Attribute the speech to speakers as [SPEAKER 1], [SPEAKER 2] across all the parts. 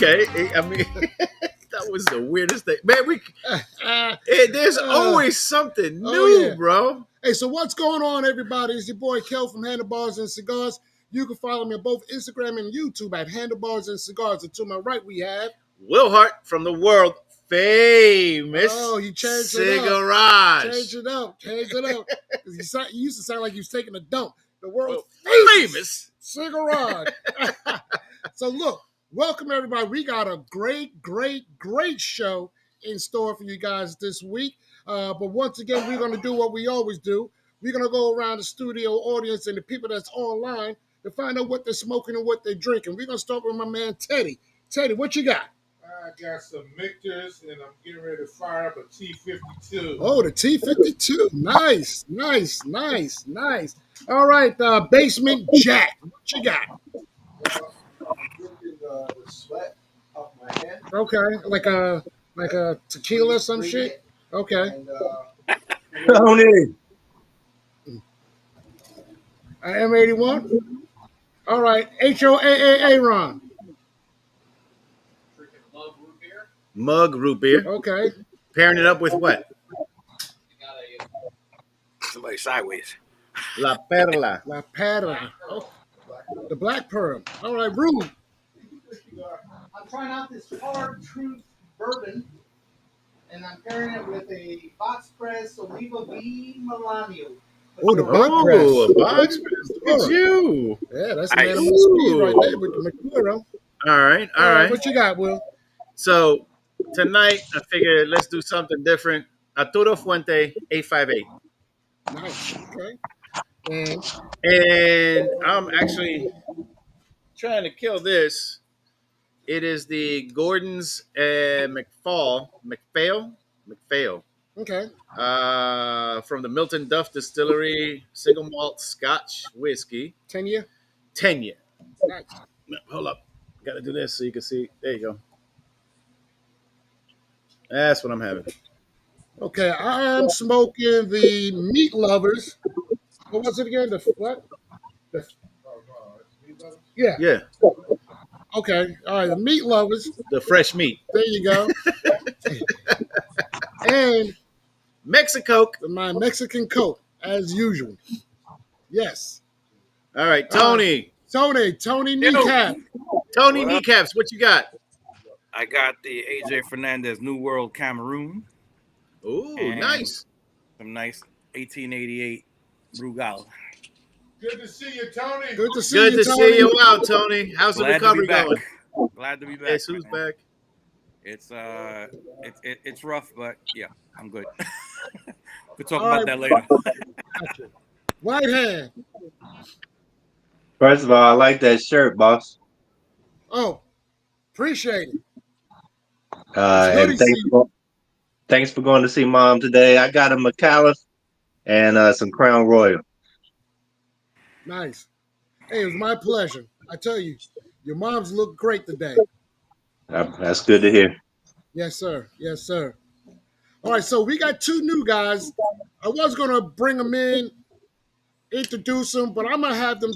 [SPEAKER 1] Okay. I mean, that was the weirdest thing, man. There's always something new,
[SPEAKER 2] yeah.
[SPEAKER 1] bro.
[SPEAKER 2] Hey, so what's going on, everybody? It's your boy Kel from Handlebars and Cigars. You can follow me on both Instagram and YouTube at Handlebars and Cigars. And to my right, we have
[SPEAKER 1] Will Hart from the world famous.
[SPEAKER 2] Oh, he changed
[SPEAKER 1] Cigarage.
[SPEAKER 2] Change it up. You used to sound like you was taking a dump. The world
[SPEAKER 1] famous
[SPEAKER 2] Cigarage. So look, welcome everybody. We got a great show in store for you guys this week. But once again, we're going to do what we always do. We're going to go around the studio audience and the people that's online to find out what they're smoking and what they're drinking. We're going to start with my man Teddy. Teddy, what you got?
[SPEAKER 3] I got some Mictors, and I'm getting ready to fire up a T52.
[SPEAKER 2] Oh, the T52. Nice. All right, Basement Jack. What you got?
[SPEAKER 3] I'm drinking the sweat off my hand.
[SPEAKER 2] Okay, like a tequila or some shit? Okay.
[SPEAKER 3] And,
[SPEAKER 4] Tony.
[SPEAKER 2] M81? All right, HOAA Ron.
[SPEAKER 1] Mug root beer.
[SPEAKER 2] Okay.
[SPEAKER 1] Pairing it up with what?
[SPEAKER 4] Somebody sideways.
[SPEAKER 1] La Perla.
[SPEAKER 2] La Perla. Oh, the Black Pearl. All right, Rude.
[SPEAKER 5] I'm trying out this Hard Truth bourbon, and I'm pairing it with a box press Oliva V Milanio.
[SPEAKER 2] Oh, the box press.
[SPEAKER 1] Oh, a box press. Look at you.
[SPEAKER 2] Yeah, that's an animal speed right there with the Mercuro.
[SPEAKER 1] All right.
[SPEAKER 2] What you got, Will?
[SPEAKER 1] So tonight I figured let's do something different. Arturo Fuente 858.
[SPEAKER 2] Nice. Okay.
[SPEAKER 1] And I'm actually trying to kill this. It is the Gordon's McPhail.
[SPEAKER 2] Okay.
[SPEAKER 1] From the Milton Duff Distillery single malt Scotch whiskey.
[SPEAKER 2] 10 year?
[SPEAKER 1] 10 year.
[SPEAKER 2] Nice.
[SPEAKER 1] Hold up. Got to do this so you can see. There you go. That's what I'm having.
[SPEAKER 2] Okay, I'm smoking the Meat Lovers. What was it again? The what? Yeah.
[SPEAKER 1] Yeah.
[SPEAKER 2] Okay. All right. The Meat Lovers.
[SPEAKER 1] The fresh meat.
[SPEAKER 2] There you go. And
[SPEAKER 1] Mexico.
[SPEAKER 2] my Mexican Coke, as usual. Yes.
[SPEAKER 1] All right, Tony.
[SPEAKER 2] Tony Kneecap.
[SPEAKER 1] Tony Kneecaps, what you got?
[SPEAKER 4] I got the AJ Fernandez New World Cameroon.
[SPEAKER 1] Ooh, nice.
[SPEAKER 4] Some nice 1888 Brugal.
[SPEAKER 3] good to see you, Tony.
[SPEAKER 2] Good to see
[SPEAKER 1] Good
[SPEAKER 2] you,
[SPEAKER 1] to
[SPEAKER 2] Tony.
[SPEAKER 1] see you out, Tony. How's the
[SPEAKER 4] Glad
[SPEAKER 1] recovery
[SPEAKER 4] to be
[SPEAKER 1] going?
[SPEAKER 4] back. Glad to be back.
[SPEAKER 1] Yes, who's
[SPEAKER 4] man.
[SPEAKER 1] back?
[SPEAKER 4] It's rough, but yeah, I'm good. We'll talk about that later.
[SPEAKER 2] Right hand.
[SPEAKER 6] First of all, I like that shirt, boss.
[SPEAKER 2] Oh, appreciate it.
[SPEAKER 6] And thanks for going to see Mom today. I got a McAuliffe and some Crown Royal.
[SPEAKER 2] Nice. Hey, it was my pleasure. I tell you, your moms look great today.
[SPEAKER 6] That's good to hear.
[SPEAKER 2] Yes, sir. All right, so we got two new guys. I was going to bring them in, introduce them, but I'm going to have them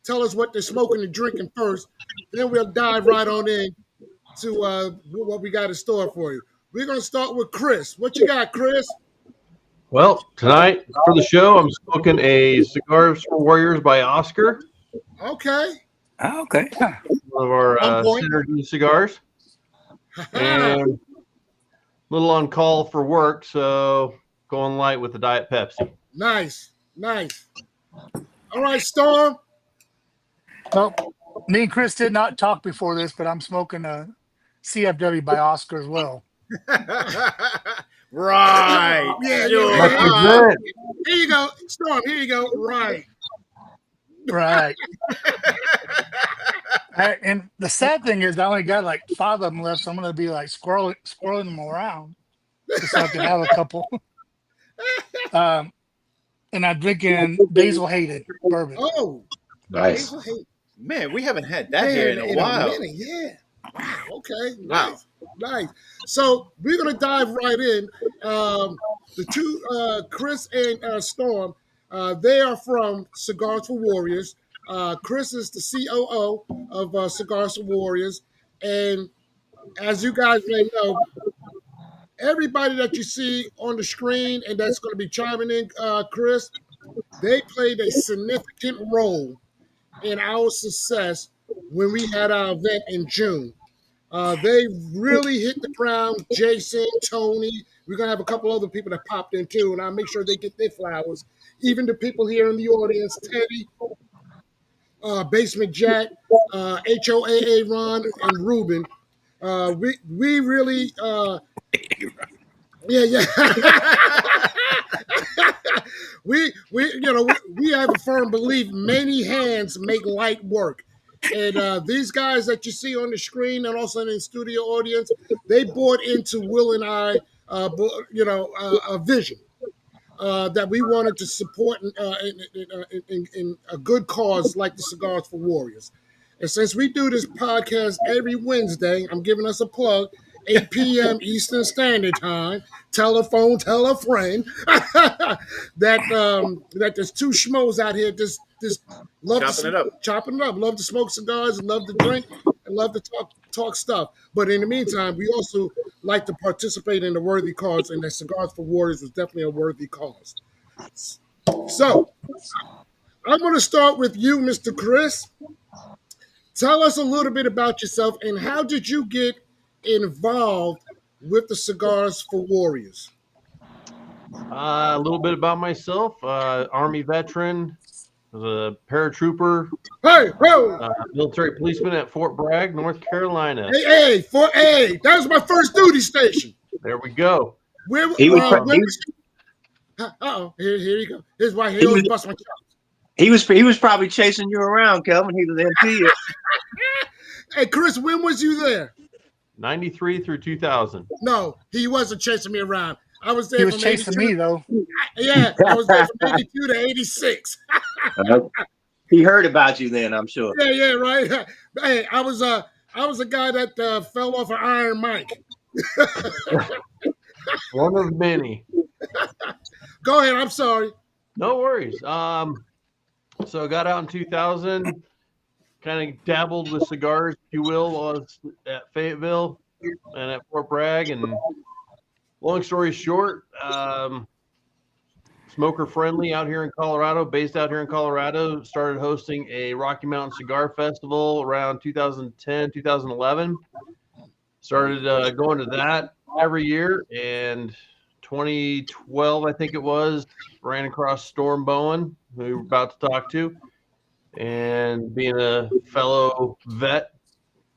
[SPEAKER 2] tell us what they're smoking and drinking first. Then we'll dive right on in to what we got in store for you. We're going to start with Chris. What you got, Chris?
[SPEAKER 7] Well, tonight for the show, I'm smoking a Cigars for Warriors by Oscar.
[SPEAKER 2] Okay.
[SPEAKER 4] Oh, okay.
[SPEAKER 7] One of our synergy cigars. And a little on call for work, so going light with the Diet Pepsi.
[SPEAKER 2] Nice. All right, Storm.
[SPEAKER 5] Well, me and Chris did not talk before this, but I'm smoking a CFW by Oscar as well.
[SPEAKER 1] Right.
[SPEAKER 2] Yeah.
[SPEAKER 7] Good.
[SPEAKER 2] Here you go, Storm. Here you go. Right.
[SPEAKER 5] And the sad thing is, I only got like 5 of them left, so I'm going to be like squirreling them around just so I can have a couple. And I'm drinking Basil Hayden bourbon.
[SPEAKER 2] Oh,
[SPEAKER 6] Nice.
[SPEAKER 1] Man, we haven't had that here in a while.
[SPEAKER 2] Yeah. Wow. Okay.
[SPEAKER 1] Wow.
[SPEAKER 2] Nice. So we're gonna dive right in. The two, Chris and Storm, they are from Cigars for Warriors. Chris is the COO of Cigars for Warriors, And as you guys may know, everybody that you see on the screen and that's going to be chiming in, Chris, they played a significant role in our success when we had our event in June. They really hit the ground. Jason, Tony, we're going to have a couple other people that popped in too, and I'll make sure they get their flowers. Even the people here in the audience, Teddy, Basement Jack, HOAA Ron, and Ruben. We really, yeah. we have a firm belief many hands make light work. And these guys that you see on the screen and also in the studio audience, they bought into Will and I, a vision that we wanted to support in a good cause like the Cigars for Warriors. And since we do this podcast every Wednesday, I'm giving us a plug, 8 p.m. Eastern Standard Time. Tell a friend that there's two schmoes out here just love chopping it up, love to smoke cigars, love to drink, and love to talk stuff. But in the meantime, we also like to participate in the worthy cause, and the Cigars for Warriors was definitely a worthy cause. So I'm going to start with you, Mr. Chris. Tell us a little bit about yourself and how did you get involved with the Cigars for Warriors?
[SPEAKER 7] A little bit about myself. Army veteran, was a paratrooper. Military policeman at Fort Bragg, North Carolina.
[SPEAKER 2] Fort A. That was my first duty station.
[SPEAKER 7] There we go.
[SPEAKER 2] Here you go. Here's why he always busts my chops.
[SPEAKER 6] He was probably chasing you around, Kelvin. He was MP.
[SPEAKER 2] Hey, Chris, when was you there?
[SPEAKER 7] 93 through 2000.
[SPEAKER 2] No, he wasn't chasing me around. I was there.
[SPEAKER 8] He was chasing me though.
[SPEAKER 2] Yeah, I was there from 82 to 86.
[SPEAKER 6] He heard about you then, I'm sure.
[SPEAKER 2] Yeah, right. Hey, I was a guy that fell off an Iron Mike.
[SPEAKER 7] One of many.
[SPEAKER 2] Go ahead. I'm sorry.
[SPEAKER 7] No worries. So I got out in 2000, kind of dabbled with cigars, if you will, while I was at Fayetteville and at Fort Bragg. And long story short, smoker friendly out here in Colorado, based out here in Colorado, started hosting a Rocky Mountain Cigar Festival around 2010, 2011. Started going to that every year, and 2012, I think it was, ran across Storm Bowen, who we were about to talk to, and being a fellow vet,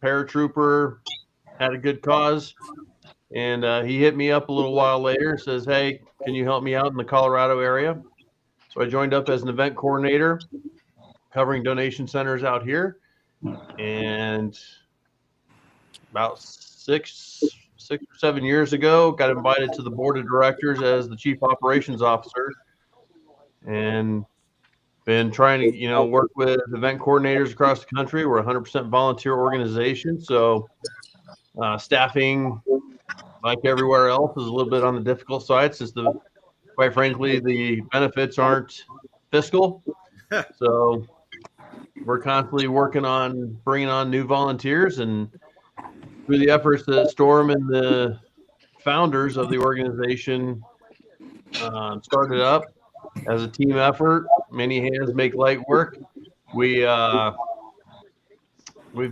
[SPEAKER 7] paratrooper, had a good cause, and he hit me up a little while later, says, hey, can you help me out in the Colorado area? So I joined up as an event coordinator, covering donation centers out here, and about 6 or 7 years ago, got invited to the board of directors as the chief operations officer, and been trying to, work with event coordinators across the country. We're a 100% volunteer organization, so staffing, like everywhere else, is a little bit on the difficult side since quite frankly, the benefits aren't fiscal. So we're constantly working on bringing on new volunteers, and through the efforts that Storm and the founders of the organization started up as a team effort. Many hands make light work. We've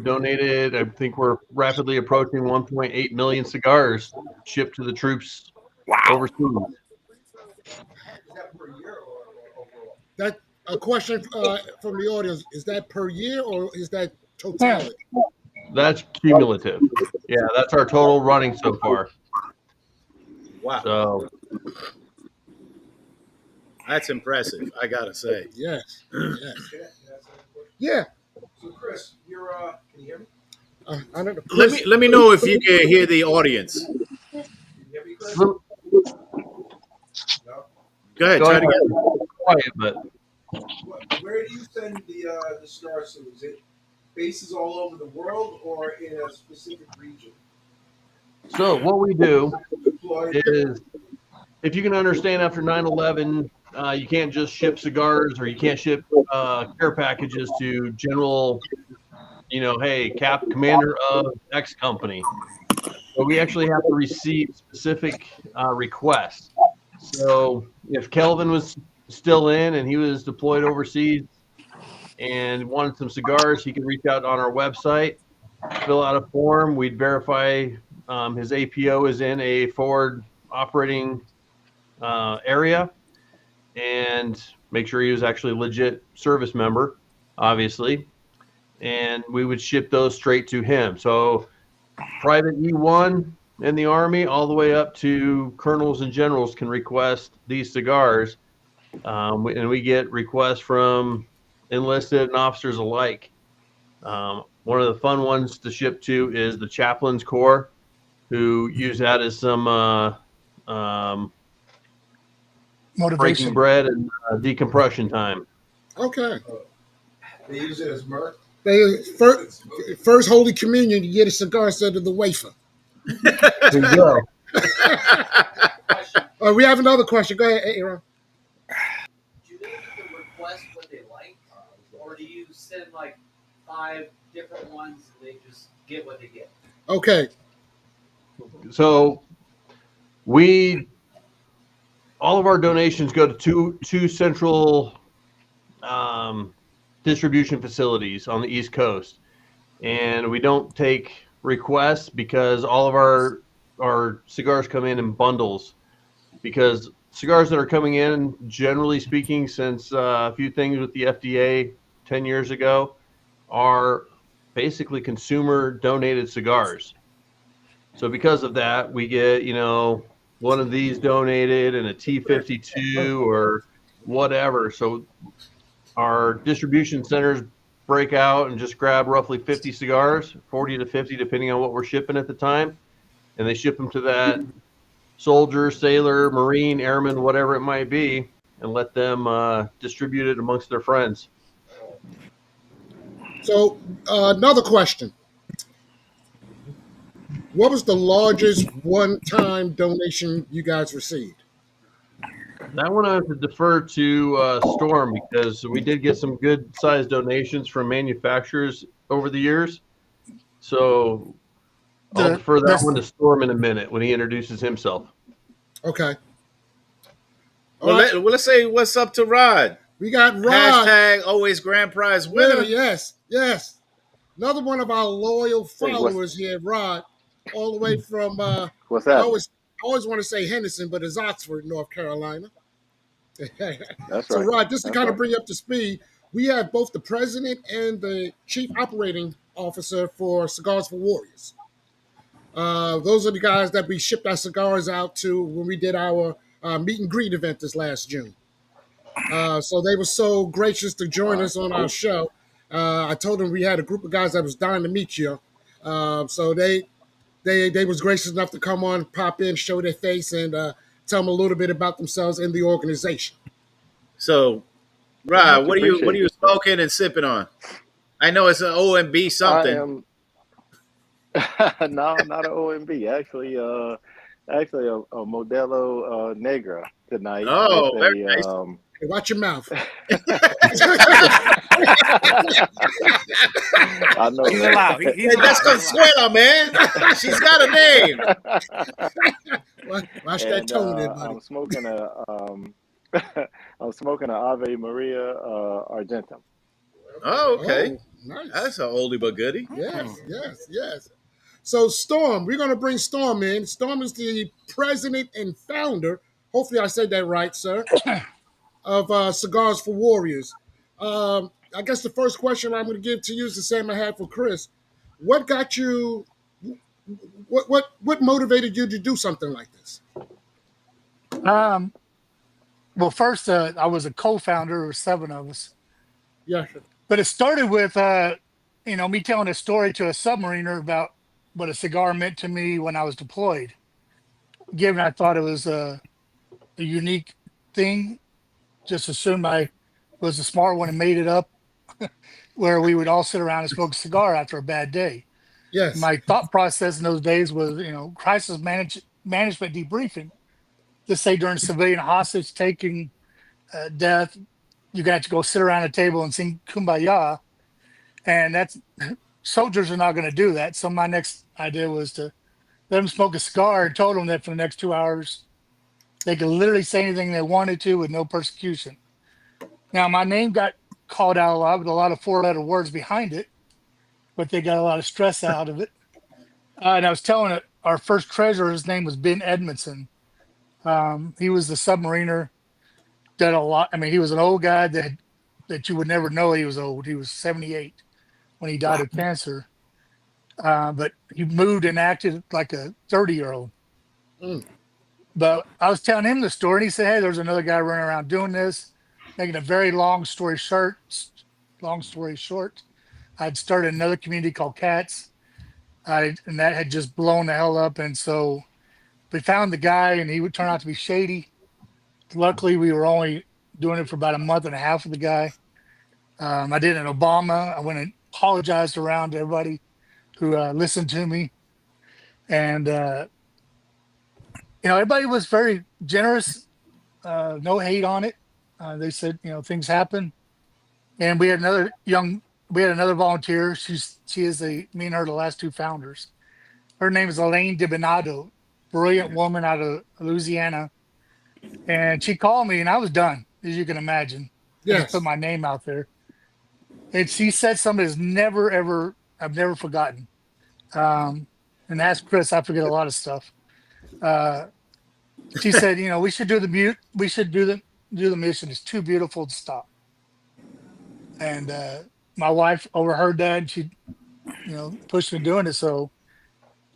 [SPEAKER 7] donated, I think we're rapidly approaching 1.8 million cigars shipped to the troops overseas.
[SPEAKER 5] Is that per year or overall?
[SPEAKER 2] That a question from the audience. Is that per year or is that totality?
[SPEAKER 7] That's cumulative. Yeah, that's our total running so far.
[SPEAKER 1] Wow.
[SPEAKER 7] So
[SPEAKER 1] that's impressive, I gotta say.
[SPEAKER 2] Yes.
[SPEAKER 3] Can I ask that question?
[SPEAKER 2] Yeah.
[SPEAKER 3] So, Chris, you're can you hear me?
[SPEAKER 2] I don't know.
[SPEAKER 1] Let me know if you can hear the audience.
[SPEAKER 3] Can you hear me, Chris?
[SPEAKER 7] Go
[SPEAKER 3] No.
[SPEAKER 1] Go ahead, try it again.
[SPEAKER 7] Quiet, but
[SPEAKER 3] Where do you send the cigars to? Is it bases all over the world or in a specific region?
[SPEAKER 7] so what we do
[SPEAKER 3] Deployed?
[SPEAKER 7] is, if you can understand, after 9/11, you can't just ship cigars, or you can't ship care packages to general hey, commander of X company. So we actually have to receive specific requests. So if Kelvin was still in and he was deployed overseas and wanted some cigars, he could reach out on our website, fill out a form. We'd verify his APO is in a forward operating area and make sure he was actually a legit service member, obviously. And we would ship those straight to him. So Private E1 in the Army, all the way up to colonels and generals can request these cigars. And we get requests from enlisted and officers alike. One of the fun ones to ship to is the Chaplains Corps, who use that as some
[SPEAKER 8] Motivation.
[SPEAKER 7] breaking bread and decompression time.
[SPEAKER 2] Okay.
[SPEAKER 3] They use it as mirth.
[SPEAKER 2] They first Holy Communion, you get a cigar instead of the wafer.
[SPEAKER 7] There you go.
[SPEAKER 2] We have another question. Go ahead, Aaron.
[SPEAKER 9] Do they need to request what they like, or do you send like 5 different ones and they just get what they get?
[SPEAKER 2] Okay.
[SPEAKER 7] So all of our donations go to two central distribution facilities on the East Coast, and we don't take requests because all of our cigars come in bundles, because cigars that are coming in, generally speaking, since a few things with the FDA 10 years ago, are basically consumer donated cigars. So because of that, we get, one of these donated and a T52 or whatever. So our distribution centers break out and just grab roughly 50 cigars, 40 to 50, depending on what we're shipping at the time. And they ship them to that soldier, sailor, Marine, airman, whatever it might be, and let them distribute it amongst their friends.
[SPEAKER 2] So another question. What was the largest one-time donation you guys received?
[SPEAKER 7] That one I have to defer to Storm, because we did get some good-sized donations from manufacturers over the years. So I'll defer that one to Storm in a minute when he introduces himself.
[SPEAKER 2] Okay.
[SPEAKER 1] Well, let's say what's up to Rod.
[SPEAKER 2] We got Rod.
[SPEAKER 1] #, always grand prize winner.
[SPEAKER 2] Yes. Another one of our loyal followers here, Rod, all the way from
[SPEAKER 10] what's that?
[SPEAKER 2] I always want to say Henderson, but it's Oxford, North Carolina.
[SPEAKER 10] That's
[SPEAKER 2] so
[SPEAKER 10] right.
[SPEAKER 2] Rod, just to kind of bring you up to speed, we have both the president and the chief operating officer for Cigars for Warriors. Those are the guys that we shipped our cigars out to when we did our meet and greet event this last June. So they were so gracious to join us on our show. I told them we had a group of guys that was dying to meet you. So they was gracious enough to come on, pop in, show their face, and tell them a little bit about themselves and the organization.
[SPEAKER 1] So, Rod, what are you smoking and sipping on? I know it's an OMB something.
[SPEAKER 10] No, not an OMB. Actually, a Modelo Negra tonight.
[SPEAKER 1] Oh, very nice.
[SPEAKER 2] Hey, watch your mouth.
[SPEAKER 10] I know.
[SPEAKER 4] He's allowed.
[SPEAKER 1] Hey, that's Consuela, man. She's got a name.
[SPEAKER 2] Watch that tone there, buddy.
[SPEAKER 10] I'm smoking an Ave Maria Argentum.
[SPEAKER 1] Oh, okay.
[SPEAKER 2] Oh, nice.
[SPEAKER 1] That's an oldie but goodie.
[SPEAKER 2] Yes. So Storm, we're going to bring Storm in. Storm is the president and founder, hopefully I said that right, sir, of Cigars for Warriors. I guess the first question I'm going to give to you is the same I had for Chris. What got you, what motivated you to do something like this?
[SPEAKER 8] Well, first, I was a co-founder. There were 7 of us.
[SPEAKER 2] Yeah.
[SPEAKER 8] But it started with, me telling a story to a submariner about what a cigar meant to me when I was deployed. Given I thought it was a unique thing, just assumed I was a smart one and made it up, where we would all sit around and smoke a cigar after a bad day.
[SPEAKER 2] Yes.
[SPEAKER 8] My thought process in those days was, crisis management debriefing. Just say during civilian hostage taking death, you're going to have to go sit around a table and sing Kumbaya. And that's soldiers are not going to do that. So my next idea was to let them smoke a cigar, and told them that for the next 2 hours, they could literally say anything they wanted to with no persecution. Now, my name got called out a lot with a lot of 4-letter words behind it, but they got a lot of stress out of it. And I was telling it, our first treasurer, his name was Ben Edmondson. He was the submariner, did a lot. I mean, he was an old guy that you would never know he was old. He was 78 when he died of cancer. But he moved and acted like a 30-year-old.
[SPEAKER 2] Mm.
[SPEAKER 8] But I was telling him the story, and he said, "Hey, there's another guy running around doing this." Making a very long story short, I'd started another community called Cats, and that had just blown the hell up. And so we found the guy, and he would turn out to be shady. Luckily, we were only doing it for about a month and a half with the guy. I did an Obama. I went and apologized around to everybody who listened to me, and everybody was very generous. No hate on it. They said, things happen. And we had another volunteer. She is me and her, the last two founders. Her name is Elaine DiBenado, brilliant woman out of Louisiana. And she called me, and I was done, as you can imagine. I just put my name out there. And she said something I've never forgotten. And ask Chris, I forget a lot of stuff. She said, we should do the mission. It's too beautiful to stop. And my wife overheard that, and she, pushed me doing it. So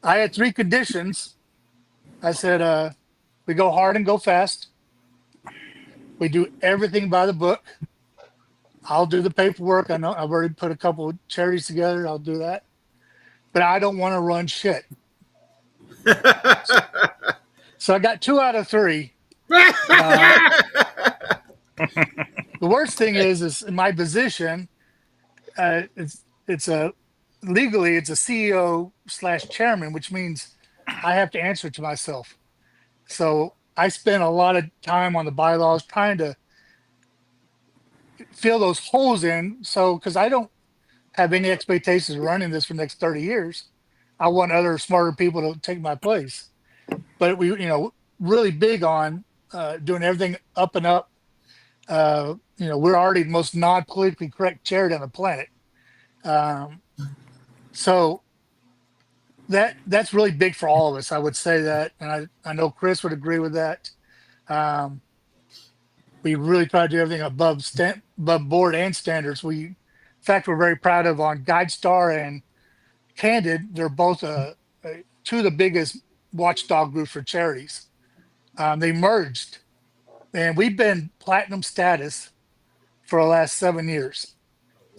[SPEAKER 8] I had 3 conditions. I said, we go hard and go fast. We do everything by the book. I'll do the paperwork. I know I've already put a couple of charities together. I'll do that. But I don't want to run shit. So I got 2 out of 3. The worst thing is in my position, it's legally it's a CEO/chairman, which means I have to answer to myself. So I spent a lot of time on the bylaws trying to fill those holes in. So, because I don't have any expectations of running this for the next 30 years, I want other smarter people to take my place. But we, really big on doing everything up and up. We're already the most non-politically correct charity on the planet. So that's really big for all of us. I would say that, and I know Chris would agree with that. We really try to do everything above board and standards. In fact, we're very proud of on GuideStar and Candid. They're both 2 of the biggest watchdog groups for charities. They merged, and we've been platinum status for the last 7 years.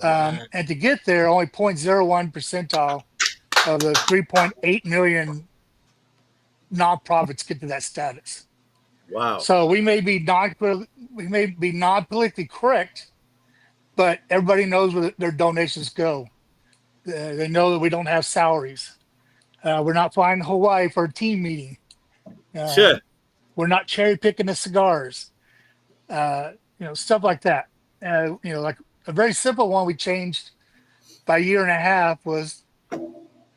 [SPEAKER 8] And to get there, only 0.01 percentile of the 3.8 million nonprofits get to that status.
[SPEAKER 1] Wow.
[SPEAKER 8] So we may be non-politically correct, but everybody knows where their donations go. They know that we don't have salaries. We're not flying to Hawaii for a team meeting.
[SPEAKER 1] Sure.
[SPEAKER 8] We're not cherry picking the cigars. Stuff like that. Like a very simple one we changed by a year and a half was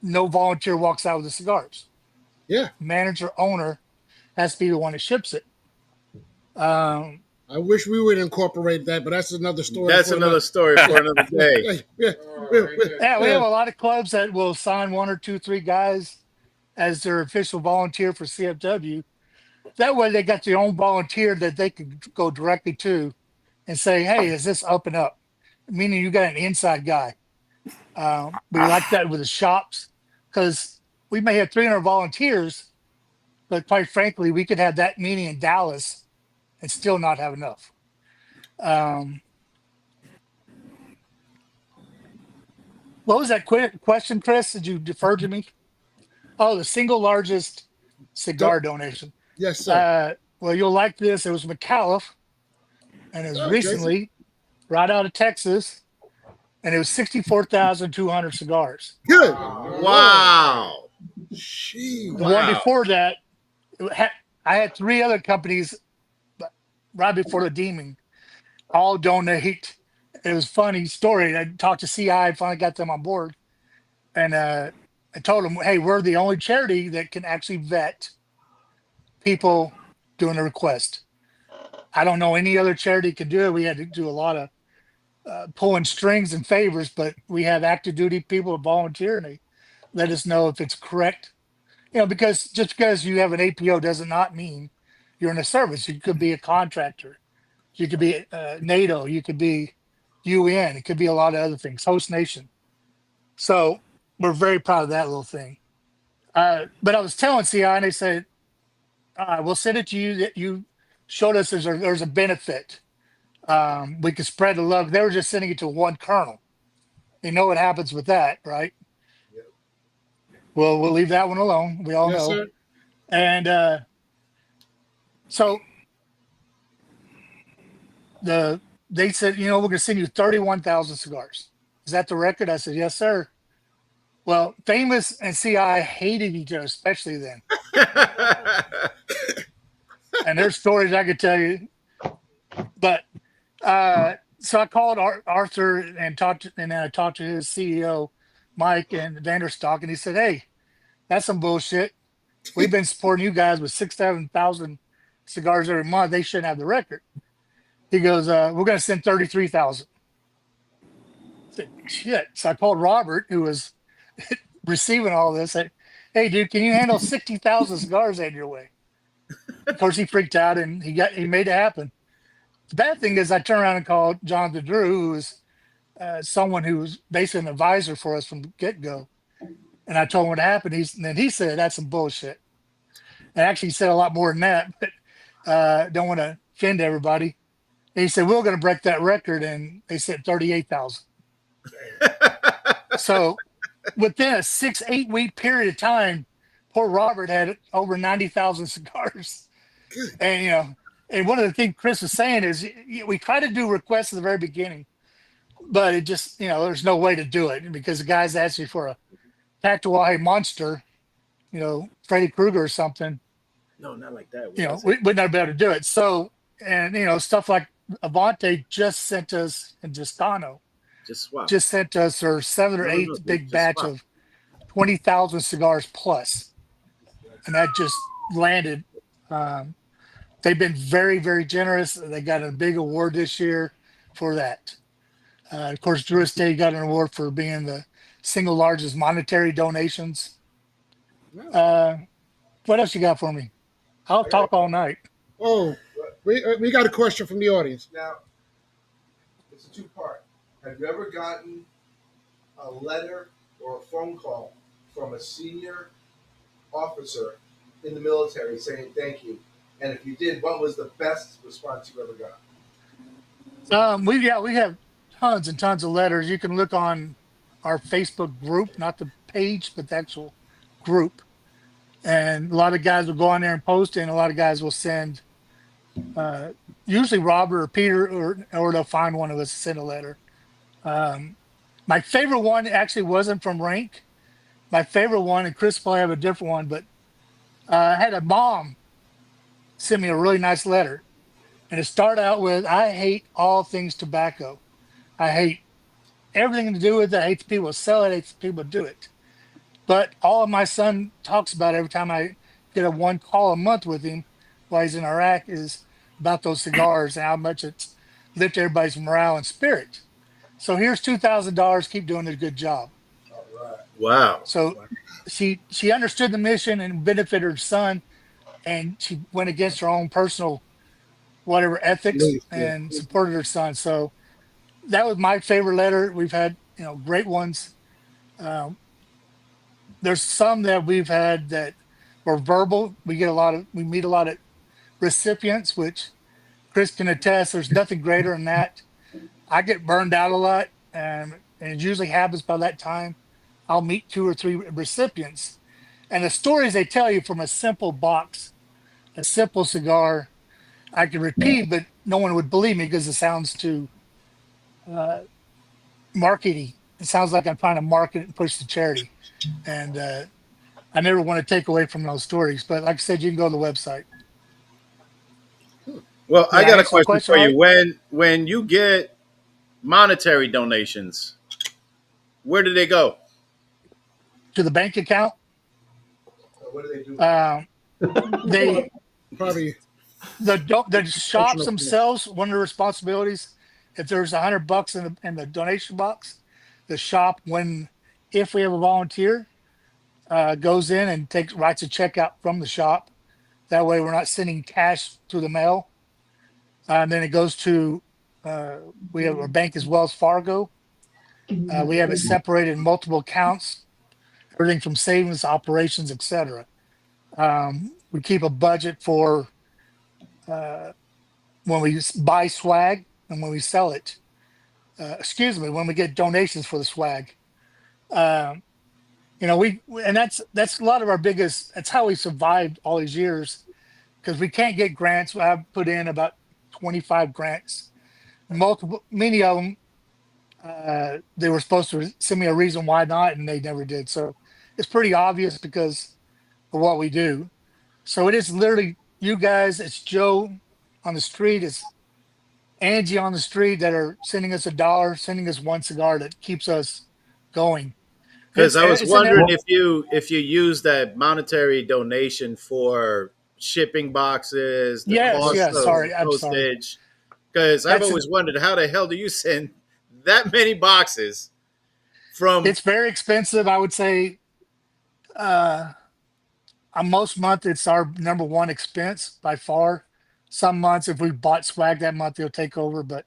[SPEAKER 8] no volunteer walks out with the cigars.
[SPEAKER 2] Yeah.
[SPEAKER 8] Manager, owner has to be the one that ships it.
[SPEAKER 2] I wish we would incorporate that, but that's another story.
[SPEAKER 1] That's another story for another day.
[SPEAKER 2] Yeah,
[SPEAKER 8] we have a lot of clubs that will sign 1 or 2, 3 guys as their official volunteer for CFW. That way they got their own volunteer that they could go directly to and say, hey, is this up and up? Meaning you got an inside guy. We like that with the shops because we may have 300 volunteers, but quite frankly, we could have that meeting in Dallas and still not have enough. What was that question, Chris? Did you defer to me? Oh, the single largest cigar donation.
[SPEAKER 2] Yes, sir.
[SPEAKER 8] Well, you'll like this. It was McAuliffe, and it was recently right out of Texas, and it was 64,200 cigars.
[SPEAKER 2] Good.
[SPEAKER 1] Wow.
[SPEAKER 2] Jeez.
[SPEAKER 8] The one before that, I had 3 other companies right before the deeming all donate. It was a funny story. I talked to CI, finally got them on board. And I told them, hey, we're the only charity that can actually vet people doing a request. I don't know any other charity can do it. We had to do a lot of pulling strings and favors, but we have active duty people that volunteer and they let us know if it's correct. Because just because you have an APO does not mean you're in a service. You could be a contractor. You could be NATO. You could be UN. It could be a lot of other things, host nation. So we're very proud of that little thing. But I was telling CI and they said, we'll send it to you that you showed us there's a benefit. We could spread the love. They were just sending it to one colonel. You know what happens with that, right?
[SPEAKER 3] Yep.
[SPEAKER 8] Well, we'll leave that one alone. We all
[SPEAKER 2] Yes,
[SPEAKER 8] know.
[SPEAKER 2] sir.
[SPEAKER 8] And so they said, we're going to send you 31,000 cigars. Is that the record? I said, yes, sir. Well, Famous and CI hated each other, especially then. And there's stories I could tell you. But so I called Arthur and then I talked to his CEO, Mike and Vanderstock, and he said, hey, that's some bullshit. We've been supporting you guys with 6,000-7,000 cigars every month. They shouldn't have the record. He goes, we're going to send 33,000. I said, shit. So I called Robert, who was receiving all this. I said, hey, dude, can you handle 60,000 cigars headed your way? Of course, he freaked out and he made it happen. The bad thing is I turned around and called Jonathan Drew, who was someone who was basically an advisor for us from the get-go. And I told him what happened. And then he said, that's some bullshit. And actually he said a lot more than that, but don't want to offend everybody. And he said, we're going to break that record. And they said 38,000. So within a 6-8 week period of time, poor Robert had over 90,000 cigars. And, and one of the things Chris was saying is we try to do requests at the very beginning, but it just, there's no way to do it because the guy's asking for a Tactuaje monster, Freddy Krueger or something.
[SPEAKER 1] No, not like that.
[SPEAKER 8] We'd not be able to do it. So, and, stuff like Avante just sent us, and Justano just sent us their 7 or 8 big batch of 20,000 cigars plus. And that just landed. They've been very, very generous. They got a big award this year for that. Of course, Drew Estate got an award for being the single largest monetary donations. What else you got for me? I'll talk all night.
[SPEAKER 2] Oh, we got a question from the audience.
[SPEAKER 3] Now, it's a two-part. Have you ever gotten a letter or a phone call from a senior officer in the military saying thank you? And if you did, what was the best response you ever got?
[SPEAKER 8] We have tons and tons of letters. You can look on our Facebook group, not the page, but the actual group. And a lot of guys will go on there and post, and a lot of guys will send, usually Robert or Peter, or they'll find one of us to send a letter. My favorite one actually wasn't from rank. My favorite one, and Chris probably have a different one, but I had a mom send me a really nice letter. And it started out with, I hate all things tobacco. I hate everything to do with it. I hate the people who sell it. I hate the people who do it. But all of my son talks about every time I get a one call a month with him while he's in Iraq is about those cigars and how much it's lifted everybody's morale and spirit. So here's $2,000. Keep doing a good job.
[SPEAKER 3] All right.
[SPEAKER 1] Wow.
[SPEAKER 8] So she understood the mission and benefited her son, and she went against her own personal ethics and supported her son. So that was my favorite letter. We've had great ones. There's some that we've had that were verbal. We meet a lot of recipients, which Chris can attest. There's nothing greater than that. I get burned out a lot, and it usually happens by that time. I'll meet 2 or 3 recipients, and the stories they tell you from a simple box, a simple cigar, I can repeat, but no one would believe me because it sounds too markety. It sounds like I'm trying to market and push the charity, and I never want to take away from those stories. But like I said, you can go to the website.
[SPEAKER 1] Well, I got a question for you.
[SPEAKER 8] Right?
[SPEAKER 1] When you get monetary donations, where do they go?
[SPEAKER 8] to the bank account.
[SPEAKER 3] What do they do?
[SPEAKER 8] They
[SPEAKER 2] Probably
[SPEAKER 8] the shops themselves. One of the responsibilities, if there's $100 in the donation box, the shop, if we have a volunteer, goes in and writes a check out from the shop. That way, we're not sending cash through the mail. And then it goes to we have our bank as Wells Fargo. We have it separated in multiple accounts, everything from savings, operations, etc. We keep a budget for when we buy swag and when we sell it. When we get donations for the swag. Um, and that's a lot of our biggest. That's how we survived all these years because we can't get grants. I've put in about 25 grants, many of them. They were supposed to send me a reason why not, and they never did. So it's pretty obvious because of what we do. So it is literally you guys. It's Joe on the street. It's Angie on the street that are sending us $1, sending us one cigar that keeps us going.
[SPEAKER 1] Because I was wondering
[SPEAKER 8] Never,
[SPEAKER 1] if you use that monetary donation for shipping boxes, the
[SPEAKER 8] yes,
[SPEAKER 1] cost
[SPEAKER 8] yes.
[SPEAKER 1] of
[SPEAKER 8] Sorry, I'm sorry.
[SPEAKER 1] postage. Because I've
[SPEAKER 8] That's
[SPEAKER 1] always wondered how the hell do you send that many boxes from?
[SPEAKER 8] It's very expensive. I would say on most months it's our number one expense by far. Some months if we bought swag that month they'll take over, but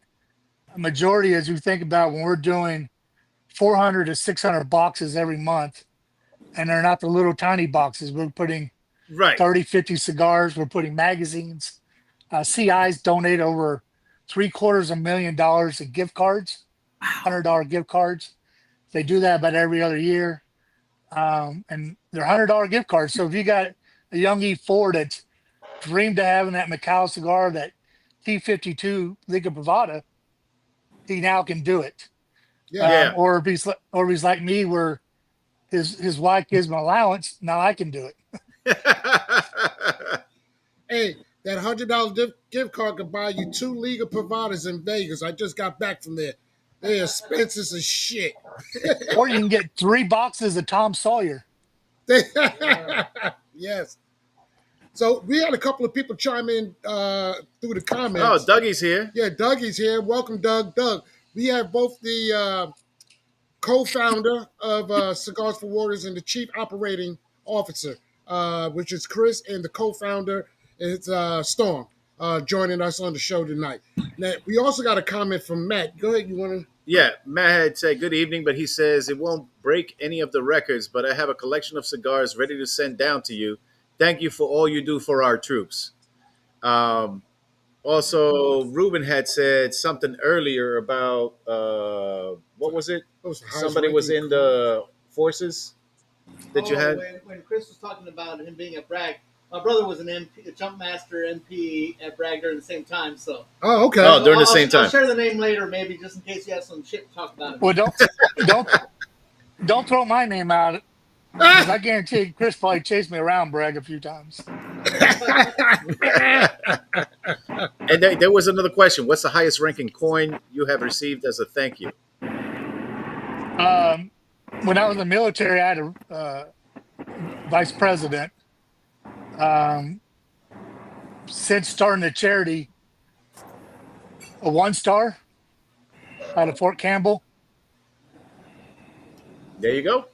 [SPEAKER 8] a majority as you think about when we're doing 400 to 600 boxes every month, and they're not the little tiny boxes. We're putting
[SPEAKER 1] Right.
[SPEAKER 8] 30, 50 cigars. We're putting magazines. CIs donate over $750,000 in gift cards, $100 gift cards. They do that about every other year. And they're $100 gift cards. So if you got a young E4 that's dreamed of having that Macau cigar, that T52 Liga Privada, he now can do it.
[SPEAKER 2] yeah.
[SPEAKER 8] Or if he's like me, where his wife gives him allowance, now I can do it.
[SPEAKER 2] Hey, that $100 gift card could buy you 2 Liga Privadas in Vegas. I just got back from there. They're expensive as shit.
[SPEAKER 8] Or you can get 3 boxes of Tom Sawyer.
[SPEAKER 2] Yes. So we had a couple of people chime in through the comments.
[SPEAKER 1] Oh, Dougie's here.
[SPEAKER 2] Yeah, Dougie's here. Welcome, Doug. Doug, we have both the co-founder of Cigars for Warriors and the chief operating officer, which is Chris, and the co-founder is Storm, joining us on the show tonight. Now, we also got a comment from Matt. Go ahead. You want to?
[SPEAKER 1] Yeah, Matt had said good evening, but he says it won't break any of the records, but I have a collection of cigars ready to send down to you. Thank you for all you do for our troops. Also, Ruben had said something earlier about what was it? Somebody was in the forces that you had.
[SPEAKER 5] When Chris was talking about him being at Bragg, my brother was an MP, a jump master MP at Bragg during the same time. So.
[SPEAKER 2] Oh, okay.
[SPEAKER 1] Oh, during the same time.
[SPEAKER 5] I'll share the name later, maybe just in case you have some shit to talk about.
[SPEAKER 8] Well, don't throw my name out. Because I guarantee you, Chris probably chased me around Bragg a few times.
[SPEAKER 1] And there was another question. What's the highest ranking coin you have received as a thank you?
[SPEAKER 8] When I was in the military, I had a vice president. Since starting the charity, a 1-star out of Fort Campbell.
[SPEAKER 1] There you go.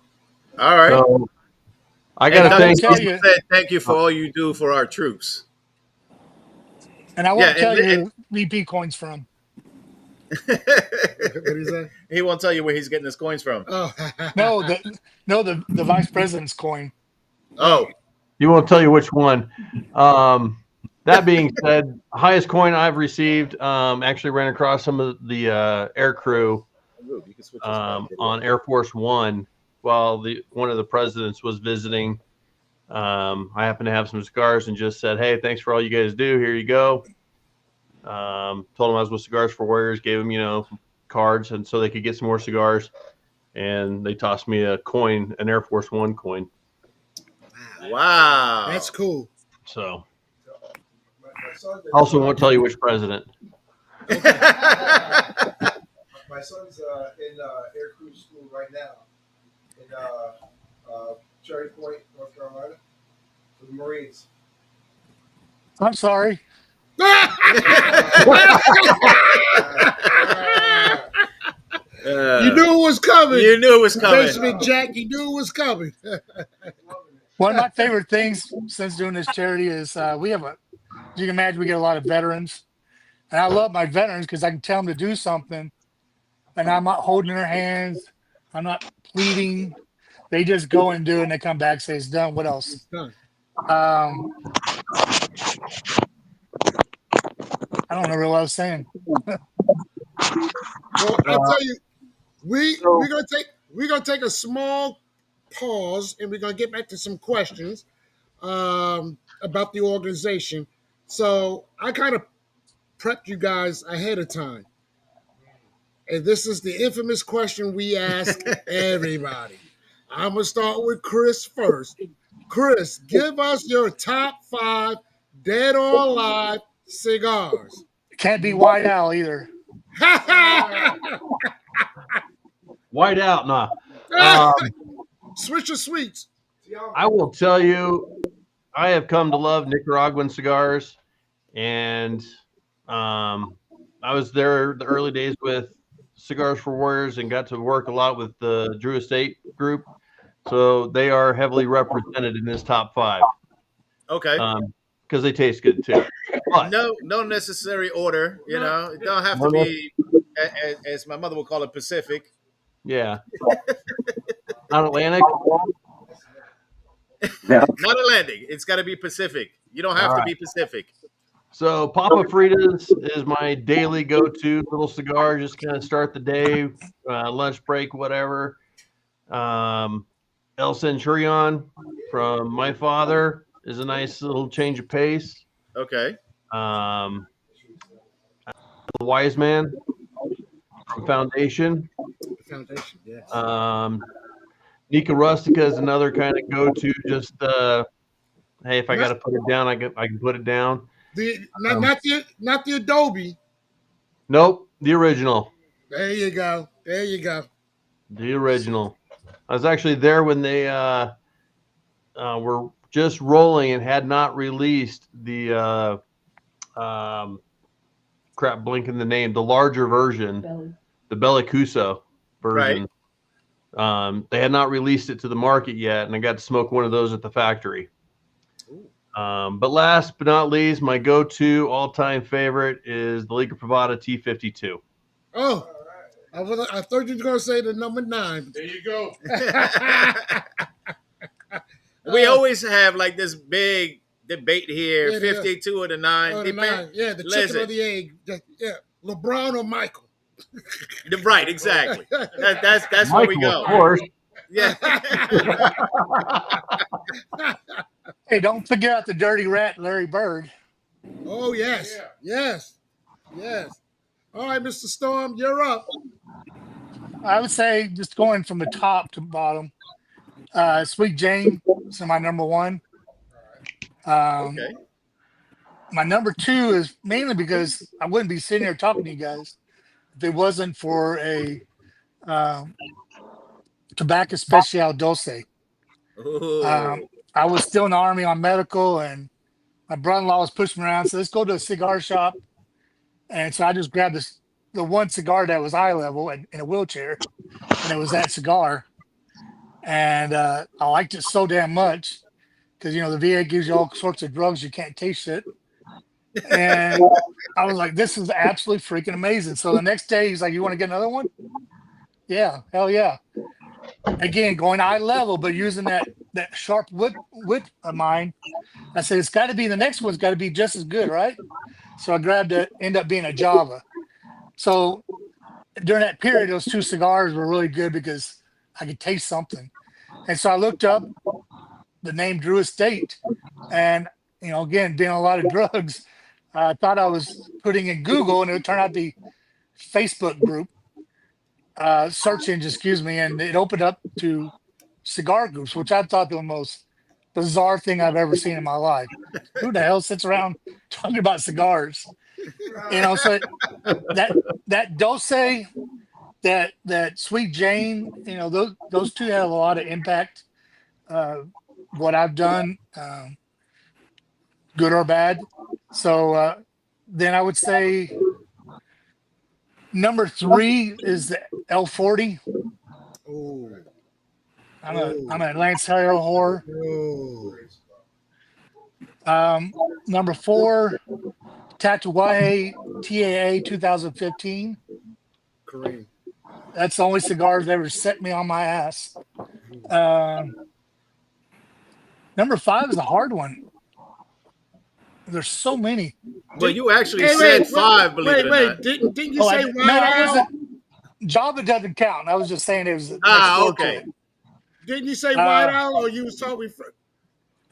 [SPEAKER 1] All right.
[SPEAKER 7] So, I got to
[SPEAKER 1] thank you for all you do for our troops.
[SPEAKER 8] And I won't tell you who VP coins from.
[SPEAKER 2] What did he say?
[SPEAKER 1] He won't tell you where he's getting his coins from.
[SPEAKER 2] Oh.
[SPEAKER 8] the vice president's coin.
[SPEAKER 1] Oh.
[SPEAKER 7] You won't tell you which one. That being said, highest coin I've received actually ran across some of the air crew on Air Force One while one of the presidents was visiting. I happened to have some cigars and just said, "Hey, thanks for all you guys do. Here you go." Told them I was with Cigars for Warriors, gave them, cards, and so they could get some more cigars. And they tossed me a coin, an Air Force One coin.
[SPEAKER 1] Wow.
[SPEAKER 2] That's cool.
[SPEAKER 7] So, also won't tell you which president.
[SPEAKER 3] My son's in air crew school right now. And Cherry Point, North Carolina, for the Marines.
[SPEAKER 8] I'm sorry.
[SPEAKER 2] You knew it was coming.
[SPEAKER 1] You knew it was coming.
[SPEAKER 2] Basement Jack, you knew it was coming.
[SPEAKER 8] One of my favorite things since doing this charity is we have you can imagine we get a lot of veterans. And I love my veterans because I can tell them to do something and I'm not holding their hands. I'm not pleading. They just go and do it and they come back and say it's done. What else?
[SPEAKER 2] It's done.
[SPEAKER 8] I don't know what I was saying.
[SPEAKER 2] Well, I'll tell you, we're gonna take a small pause and we're gonna get back to some questions about the organization. So I kind of prepped you guys ahead of time. And this is the infamous question we ask everybody. I'm gonna start with Chris first. Chris, give us your top 5 dead or alive cigars.
[SPEAKER 8] Can't be White Owl either.
[SPEAKER 7] White out, nah.
[SPEAKER 2] Switch your sweets.
[SPEAKER 7] I will tell you, I have come to love Nicaraguan cigars, and I was there the early days with Cigars for Warriors and got to work a lot with the Drew Estate group. So they are heavily represented in this top 5.
[SPEAKER 1] Okay.
[SPEAKER 7] Because they taste good too. But
[SPEAKER 1] No necessary order. You know, it don't have to be, as my mother would call it, Pacific.
[SPEAKER 7] Yeah. Not Atlantic.
[SPEAKER 1] Not Atlantic. It's got to be Pacific. You don't have to be Pacific.
[SPEAKER 7] So Papa Frida's is my daily go-to little cigar. Just kind of start the day, lunch break, whatever. El Centurion from my father is a nice little change of pace.
[SPEAKER 1] Okay.
[SPEAKER 7] The Wise Man from Foundation.
[SPEAKER 2] Foundation, yes.
[SPEAKER 7] Nica Rustica is another kind of go-to. Just hey, if I got to put it down, I can put it down.
[SPEAKER 2] Not the Adobe.
[SPEAKER 7] Nope, the original.
[SPEAKER 2] There you go.
[SPEAKER 7] The original. I was actually there when they were just rolling and had not released the blinking the name, the larger version, the Bellicuso version. Right. They had not released it to the market yet, and I got to smoke one of those at the factory. But last but not least, my go-to all-time favorite is the Liga Privada T52.
[SPEAKER 2] Oh, I thought you were going to say the number 9. There you go.
[SPEAKER 1] We always have like this big debate here, 52 or the 9.
[SPEAKER 2] Oh, the 9. Yeah, the chicken or the egg. Yeah, LeBron or Michael.
[SPEAKER 1] Right, exactly. That's
[SPEAKER 7] Michael,
[SPEAKER 1] where we go.
[SPEAKER 7] Of course.
[SPEAKER 1] Yeah.
[SPEAKER 8] Hey, don't forget the dirty rat, Larry Bird.
[SPEAKER 2] Oh, yes. Yes. All right, Mr. Storm, you're up.
[SPEAKER 8] I would say just going from the top to bottom. Sweet Jane is my number 1.
[SPEAKER 1] Okay.
[SPEAKER 8] My number 2 is mainly because I wouldn't be sitting here talking to you guys if it wasn't for a Tobacco Special Dulce. I was still in the Army on medical, and my brother-in-law was pushing me around. So let's go to a cigar shop. And so I just grabbed the one cigar that was eye level in a wheelchair, and it was that cigar. And I liked it so damn much because, you know, the VA gives you all sorts of drugs. You can't taste it. And I was like, this is absolutely freaking amazing. So the next day, he's like, you want to get another one? Yeah, hell yeah. Again, going eye level, but using that sharp wit of mine. I said, it's got to be, the next one's got to be just as good, right? So I grabbed it, ended up being a Java. So during that period, those 2 cigars were really good because I could taste something. And so I looked up the name Drew Estate. And, you know, again, doing a lot of drugs, I thought I was putting in Google, and it would turn out the Facebook group, search engine, excuse me, and it opened up to cigar groups, which I thought the most bizarre thing I've ever seen in my life. Who the hell sits around talking about cigars? You know, so that Dulce, that Sweet Jane, you know, those 2 have a lot of impact what I've done, good or bad. So then I would say number three is the L40.
[SPEAKER 2] Oh,
[SPEAKER 8] I'm an Lance Terrier whore.
[SPEAKER 2] oh.
[SPEAKER 8] Number four, Tatuaje TAA 2015.
[SPEAKER 2] Kareem.
[SPEAKER 8] That's the only cigar that ever set me on my ass. Number five is a hard one. There's so many.
[SPEAKER 1] Well, you actually
[SPEAKER 2] Hey,
[SPEAKER 1] said five, believe it or not.
[SPEAKER 2] Didn't you
[SPEAKER 8] Oh,
[SPEAKER 2] say
[SPEAKER 8] no,
[SPEAKER 2] White
[SPEAKER 8] I
[SPEAKER 2] Owl?
[SPEAKER 8] wasn't. Java doesn't count. I was just saying it was next door to
[SPEAKER 1] Okay.
[SPEAKER 8] it.
[SPEAKER 2] Didn't you say White Owl, or you was talking?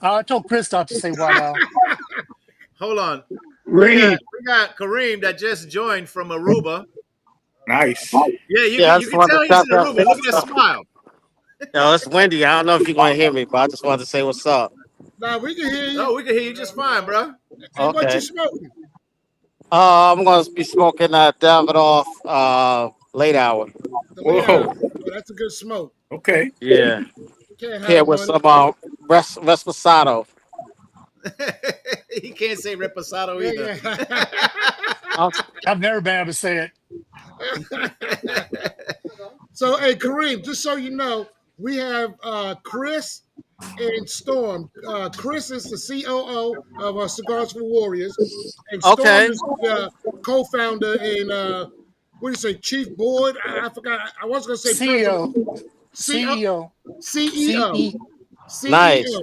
[SPEAKER 8] I told Chris not to say White Owl.
[SPEAKER 1] Hold on.
[SPEAKER 6] Reed.
[SPEAKER 1] We got Kareem that just joined from Aruba.
[SPEAKER 11] Nice.
[SPEAKER 1] Yeah,
[SPEAKER 11] I
[SPEAKER 1] you
[SPEAKER 11] just
[SPEAKER 1] can
[SPEAKER 11] wanted
[SPEAKER 1] tell
[SPEAKER 11] to
[SPEAKER 1] he's in
[SPEAKER 11] shout out.
[SPEAKER 1] Aruba. Look at that smile.
[SPEAKER 11] Yo, it's windy. I don't know if you're going to hear me, but I just wanted to say what's up.
[SPEAKER 2] Nah, we can hear you.
[SPEAKER 1] Oh, we can hear you just fine, bro.
[SPEAKER 2] Hey, what
[SPEAKER 11] Okay.
[SPEAKER 2] you smoking?
[SPEAKER 11] I'm going to be smoking Davidoff late hour.
[SPEAKER 2] The late
[SPEAKER 11] Whoa.
[SPEAKER 2] hour. Oh, that's a good smoke.
[SPEAKER 11] Okay. Yeah.
[SPEAKER 2] Can't
[SPEAKER 11] Here
[SPEAKER 2] have
[SPEAKER 11] with
[SPEAKER 2] one.
[SPEAKER 11] some Resposado.
[SPEAKER 1] He can't say reposado either.
[SPEAKER 2] Yeah.
[SPEAKER 8] I've never been able to say it.
[SPEAKER 2] So, hey, Kareem, just so you know, we have Chris and Storm. Chris is the COO of Cigars for Warriors, and Storm
[SPEAKER 11] Okay.
[SPEAKER 2] is the co-founder and what do you say, chief board? I forgot. I was going to say
[SPEAKER 8] CEO.
[SPEAKER 2] CEO.
[SPEAKER 8] CEO.
[SPEAKER 2] CEO.
[SPEAKER 11] Nice.
[SPEAKER 2] Of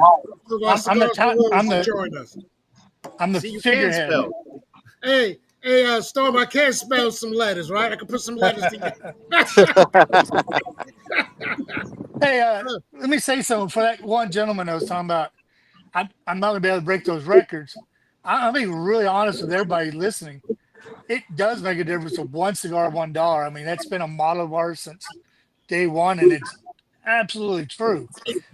[SPEAKER 8] I'm the
[SPEAKER 2] Cigars for Warriors to
[SPEAKER 8] I'm
[SPEAKER 2] join us.
[SPEAKER 8] the
[SPEAKER 1] See, you can
[SPEAKER 8] figurehead.
[SPEAKER 1] spell.
[SPEAKER 2] Hey, Storm, I can't spell some letters, right? I can put some letters together.
[SPEAKER 8] Hey, let me say something for that one gentleman I was talking about. I'm not going to be able to break those records. I'm being really honest with everybody listening. It does make a difference of one cigar, $1. I mean, that's been a model of ours since day one, and it's absolutely true.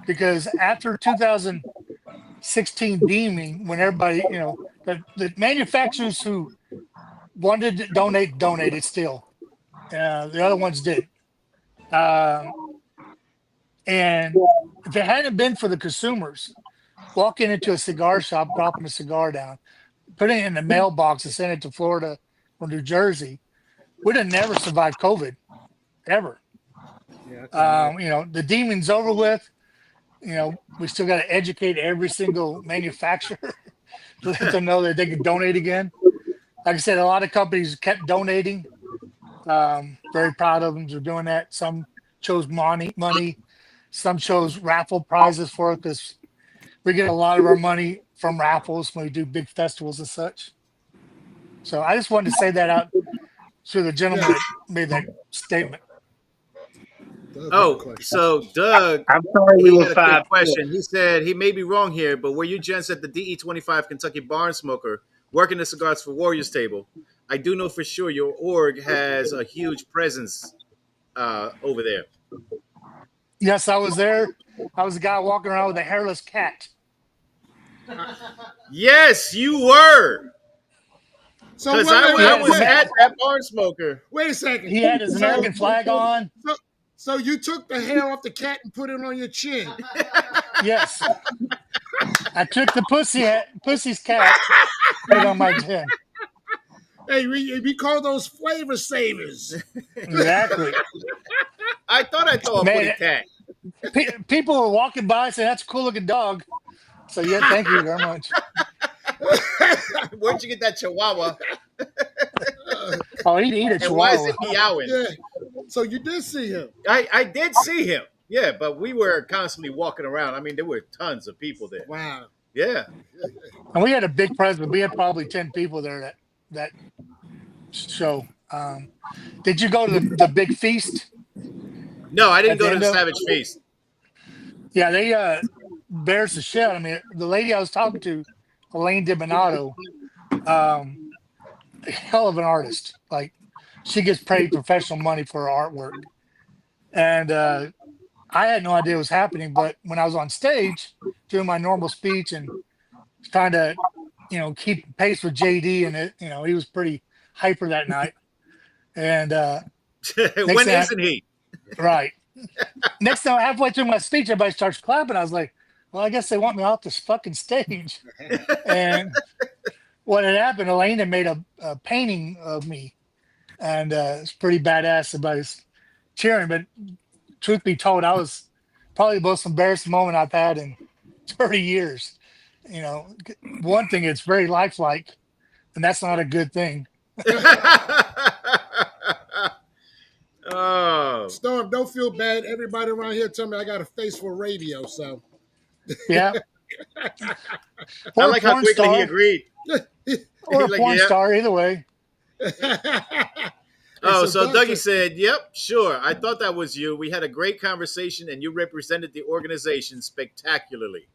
[SPEAKER 8] Because after 2016 deeming, when everybody, the manufacturers who wanted to donate, donated still. The other ones did. And if it hadn't been for the consumers walking into a cigar shop, dropping a cigar down, putting it in the mailbox and sending it to Florida or New Jersey, we'd have never survived COVID, ever. The demon's over with. We still got to educate every single manufacturer to let them know that they can donate again. Like I said, a lot of companies kept donating. Very proud of them for doing that. Some chose money. Some chose raffle prizes for it because we get a lot of our money from raffles when we do big festivals and such. So I just wanted to say that out to the gentleman that made that statement.
[SPEAKER 1] Oh, so Doug,
[SPEAKER 6] I'm sorry we
[SPEAKER 1] he
[SPEAKER 6] were
[SPEAKER 1] had a quick
[SPEAKER 6] 5'4".
[SPEAKER 1] question. He said he may be wrong here, but were you gents at the DE25 Kentucky Barn Smoker working the Cigars for Warriors table? I do know for sure your org has a huge presence over there.
[SPEAKER 8] Yes, I was there. I was the guy walking around with a hairless cat.
[SPEAKER 1] Yes, you were.
[SPEAKER 2] So
[SPEAKER 1] Because
[SPEAKER 2] wait,
[SPEAKER 1] I was at that barn smoker.
[SPEAKER 2] Wait a second.
[SPEAKER 8] He had his American flag on.
[SPEAKER 2] So you took the hair off the cat and put it on your chin.
[SPEAKER 8] Yes. I took the pussy's cat, put it on my chin.
[SPEAKER 2] Hey, we call those flavor savers.
[SPEAKER 8] Exactly.
[SPEAKER 1] I thought I saw a pretty cat.
[SPEAKER 8] People were walking by saying, "That's a cool looking dog." So yeah, thank you very much.
[SPEAKER 1] Where'd you get that Chihuahua?
[SPEAKER 8] Oh, he'd eat a
[SPEAKER 1] And
[SPEAKER 8] Chihuahua.
[SPEAKER 1] why is it meowing?
[SPEAKER 2] Yeah. So you did see him.
[SPEAKER 1] I did see him. Yeah, but we were constantly walking around. I mean, there were tons of people there.
[SPEAKER 2] Wow.
[SPEAKER 1] Yeah.
[SPEAKER 8] And we had a big presence. We had probably 10 people there that show. Did you go to the big feast?
[SPEAKER 1] No, I didn't go to the Savage Feast.
[SPEAKER 8] Yeah, they bears the shit. I mean, the lady I was talking to, Elaine DiBonato, hell of an artist. Like, she gets paid professional money for her artwork. And I had no idea what was happening, but when I was on stage doing my normal speech and trying to, keep pace with JD, and he was pretty hyper that night. And
[SPEAKER 1] when isn't he?
[SPEAKER 8] Right. Next time, halfway through my speech, everybody starts clapping. I was like, well, I guess they want me off this fucking stage. And what had happened, Elaine had made a painting of me, and it's pretty badass. Everybody's cheering. But truth be told, I was probably the most embarrassing moment I've had in 30 years. You know, one thing, it's very lifelike, and that's not a good thing.
[SPEAKER 1] Oh,
[SPEAKER 2] Storm, don't feel bad. Everybody around here tell me I got a face for radio, so.
[SPEAKER 8] Yeah.
[SPEAKER 1] I
[SPEAKER 8] Or a
[SPEAKER 1] like how
[SPEAKER 8] porn
[SPEAKER 1] quickly he
[SPEAKER 8] star,
[SPEAKER 1] agreed.
[SPEAKER 8] or a
[SPEAKER 1] Like,
[SPEAKER 8] porn
[SPEAKER 1] yeah.
[SPEAKER 8] star, either way.
[SPEAKER 1] Oh, so
[SPEAKER 2] Doctor-
[SPEAKER 1] Dougie said, "Yep, sure. I thought that was you. We had a great conversation, and you represented the organization spectacularly."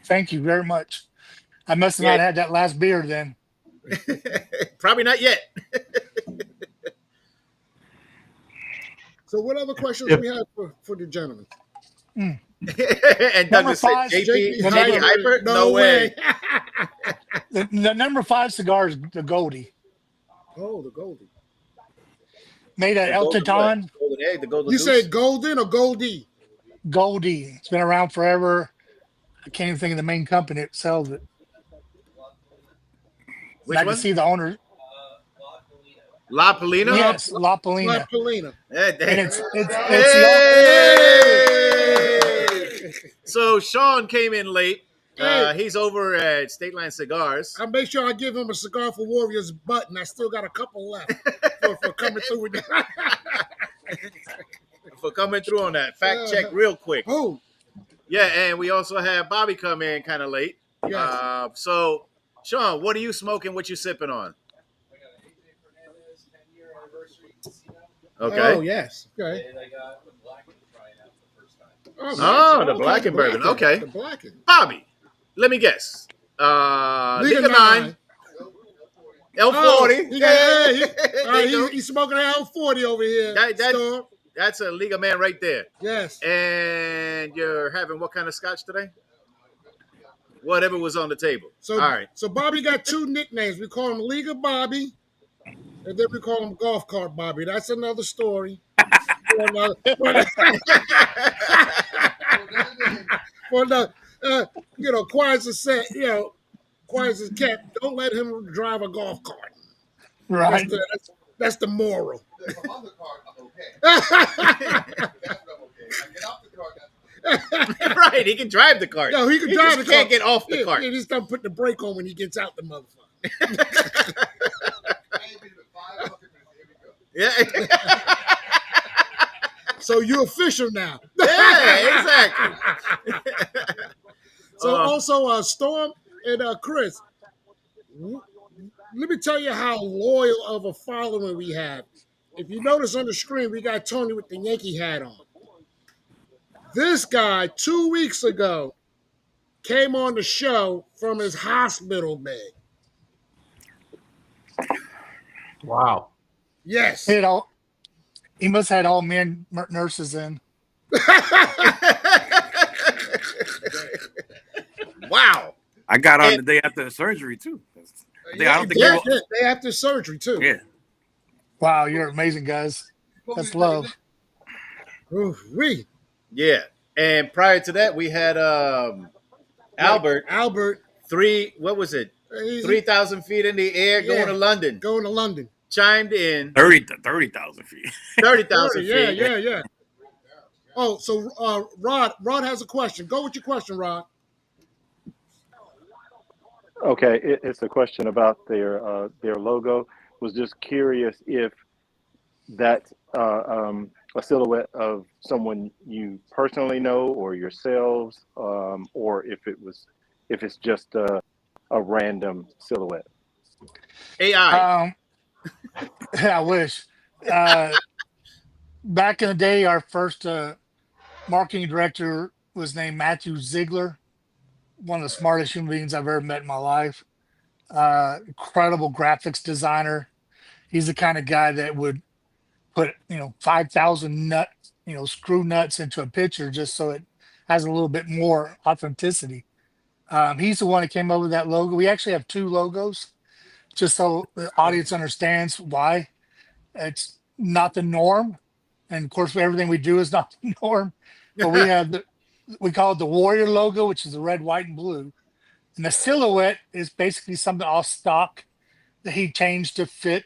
[SPEAKER 8] Thank you very much. I must have
[SPEAKER 1] Yeah.
[SPEAKER 8] not had that last beer then.
[SPEAKER 1] Probably not yet.
[SPEAKER 2] So what other questions
[SPEAKER 7] Yep.
[SPEAKER 2] we have for the gentleman?
[SPEAKER 1] And
[SPEAKER 8] Number
[SPEAKER 1] Douglas said,
[SPEAKER 8] five,
[SPEAKER 1] JP
[SPEAKER 8] the
[SPEAKER 1] JP
[SPEAKER 8] number-
[SPEAKER 1] Hyper? No way.
[SPEAKER 8] The number 5 cigar is the Goldie.
[SPEAKER 2] Oh, the golden.
[SPEAKER 8] Made at
[SPEAKER 1] The
[SPEAKER 8] El
[SPEAKER 1] golden
[SPEAKER 8] Titan.
[SPEAKER 1] what? Golden egg, the golden
[SPEAKER 2] You
[SPEAKER 1] goose?
[SPEAKER 2] say golden or goldie?
[SPEAKER 8] Goldie. It's been around forever. I can't even think of the main company that sells it.
[SPEAKER 1] Which
[SPEAKER 8] I
[SPEAKER 1] one?
[SPEAKER 8] can see the owner.
[SPEAKER 1] La Polina?
[SPEAKER 8] Yes, La
[SPEAKER 2] La
[SPEAKER 8] Polina.
[SPEAKER 2] Polina.
[SPEAKER 1] Yeah,
[SPEAKER 8] And it's the
[SPEAKER 1] Hey! So Sean came in late.
[SPEAKER 2] Hey.
[SPEAKER 1] He's over at State Line Cigars.
[SPEAKER 2] I make sure I give him a Cigar for Warriors button. I still got a couple left for coming through with that.
[SPEAKER 1] For coming through on that. Fact check real quick.
[SPEAKER 2] Oh,
[SPEAKER 1] Yeah, and we also had Bobby come in kind of late.
[SPEAKER 2] yes.
[SPEAKER 1] So, Sean, what are you smoking? What you sipping on? Okay.
[SPEAKER 2] Oh, yes. Okay.
[SPEAKER 9] And I got the black and trying out the first time.
[SPEAKER 1] Oh, the black and bourbon. Okay.
[SPEAKER 2] The black and.
[SPEAKER 1] Bobby, let me guess. Liga 9, L40.
[SPEAKER 2] He got,
[SPEAKER 1] Hey,
[SPEAKER 2] hey, he's smoking an L40 over here. Storm.
[SPEAKER 1] That's a Liga man right there.
[SPEAKER 2] Yes.
[SPEAKER 1] And you're having what kind of scotch today? Whatever was on the table.
[SPEAKER 2] So,
[SPEAKER 1] all right.
[SPEAKER 2] So Bobby got 2 nicknames. We call him Liga Bobby, and then we call him Golf Cart Bobby. That's another story. For another, Quires said, Quires is kept. Don't let him drive a golf cart.
[SPEAKER 8] right.
[SPEAKER 2] That's the moral.
[SPEAKER 3] If I'm on the cart, I'm okay. That's what I'm okay. I get off the cart.
[SPEAKER 1] Right, he can drive the cart.
[SPEAKER 2] No, he can
[SPEAKER 1] He
[SPEAKER 2] drive
[SPEAKER 1] just
[SPEAKER 2] the cart.
[SPEAKER 1] can't get off the cart.
[SPEAKER 2] He just don't put the brake on when he gets out the motherfucker.
[SPEAKER 3] I ain't been even 5 fucking minutes. Here we go.
[SPEAKER 1] Yeah.
[SPEAKER 2] So you're official now.
[SPEAKER 1] Yeah, exactly.
[SPEAKER 2] So also, Storm and Chris, let me tell you how loyal of a following we have. If you notice on the screen, we got Tony with the Yankee hat on. This guy, 2 weeks ago, came on the show from his hospital bed.
[SPEAKER 7] Wow.
[SPEAKER 2] Yes.
[SPEAKER 8] He must have had all men nurses in.
[SPEAKER 1] Wow.
[SPEAKER 4] I got on the day after the surgery too. I don't think
[SPEAKER 2] Yeah,
[SPEAKER 4] you will-
[SPEAKER 2] day after surgery, too.
[SPEAKER 4] yeah.
[SPEAKER 8] Wow, you're amazing, guys. That's love.
[SPEAKER 2] Ooh-wee.
[SPEAKER 1] Yeah. And prior to that, we had Albert.
[SPEAKER 2] Albert.
[SPEAKER 1] What was it? 3,000 feet in the air going to London.
[SPEAKER 2] Going to London.
[SPEAKER 1] Chimed in.
[SPEAKER 4] 30,000 feet.
[SPEAKER 1] 30,000 feet.
[SPEAKER 2] Yeah. Oh, so Rod has a question. Go with your question, Rod.
[SPEAKER 10] Okay, it's a question about their logo. Was just curious if that's a silhouette of someone you personally know or yourselves, or if it's just a random silhouette.
[SPEAKER 1] AI.
[SPEAKER 8] I wish. Back in the day, our first marketing director was named Matthew Ziegler, one of the smartest human beings I've ever met in my life. Incredible graphics designer. He's the kind of guy that would put 5,000 screw nuts into a picture just so it has a little bit more authenticity. He's the one that came up with that logo. We actually have 2 logos, just so the audience understands why it's not the norm. and of course, everything we do is not the norm. But we call it the Warrior logo, which is the red, white, and blue. And the silhouette is basically something off stock that he changed to fit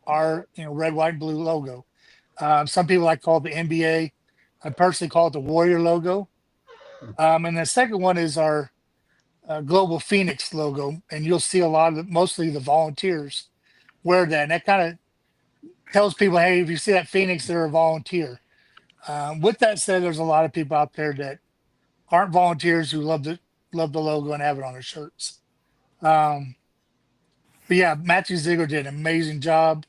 [SPEAKER 8] our red, white, and blue logo. Some people like call it the NBA. I personally call it the Warrior logo. And the second one is our Global Phoenix logo, and you'll see a lot of mostly the volunteers wear that. And that kind of tells people, hey, if you see that Phoenix, they're a volunteer. With that said, there's a lot of people out there that aren't volunteers who love the logo and have it on their shirts. But yeah, Matthew Ziegler did an amazing job.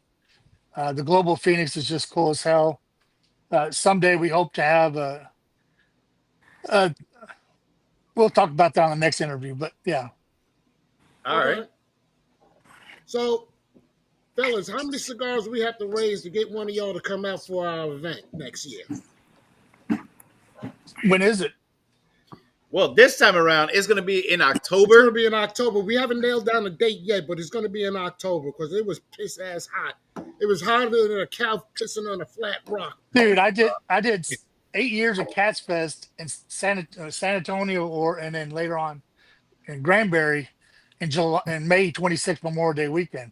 [SPEAKER 8] The Global Phoenix is just cool as hell. Someday we hope to have a we'll talk about that on the next interview, but yeah.
[SPEAKER 1] All right.
[SPEAKER 2] So, fellas, how many cigars do we have to raise to get one of y'all to come out for our event next year?
[SPEAKER 8] When is it?
[SPEAKER 1] Well, this time around, it's going to be in
[SPEAKER 2] It's going
[SPEAKER 1] October.
[SPEAKER 2] to be in October. We haven't nailed down a date yet, but it's going to be in October because it was piss ass hot. It was hotter than a cow pissing on a flat rock.
[SPEAKER 8] Dude, I did 8 years of Cats Fest in San Antonio, and then later on in Granbury in May 26th, Memorial Day weekend.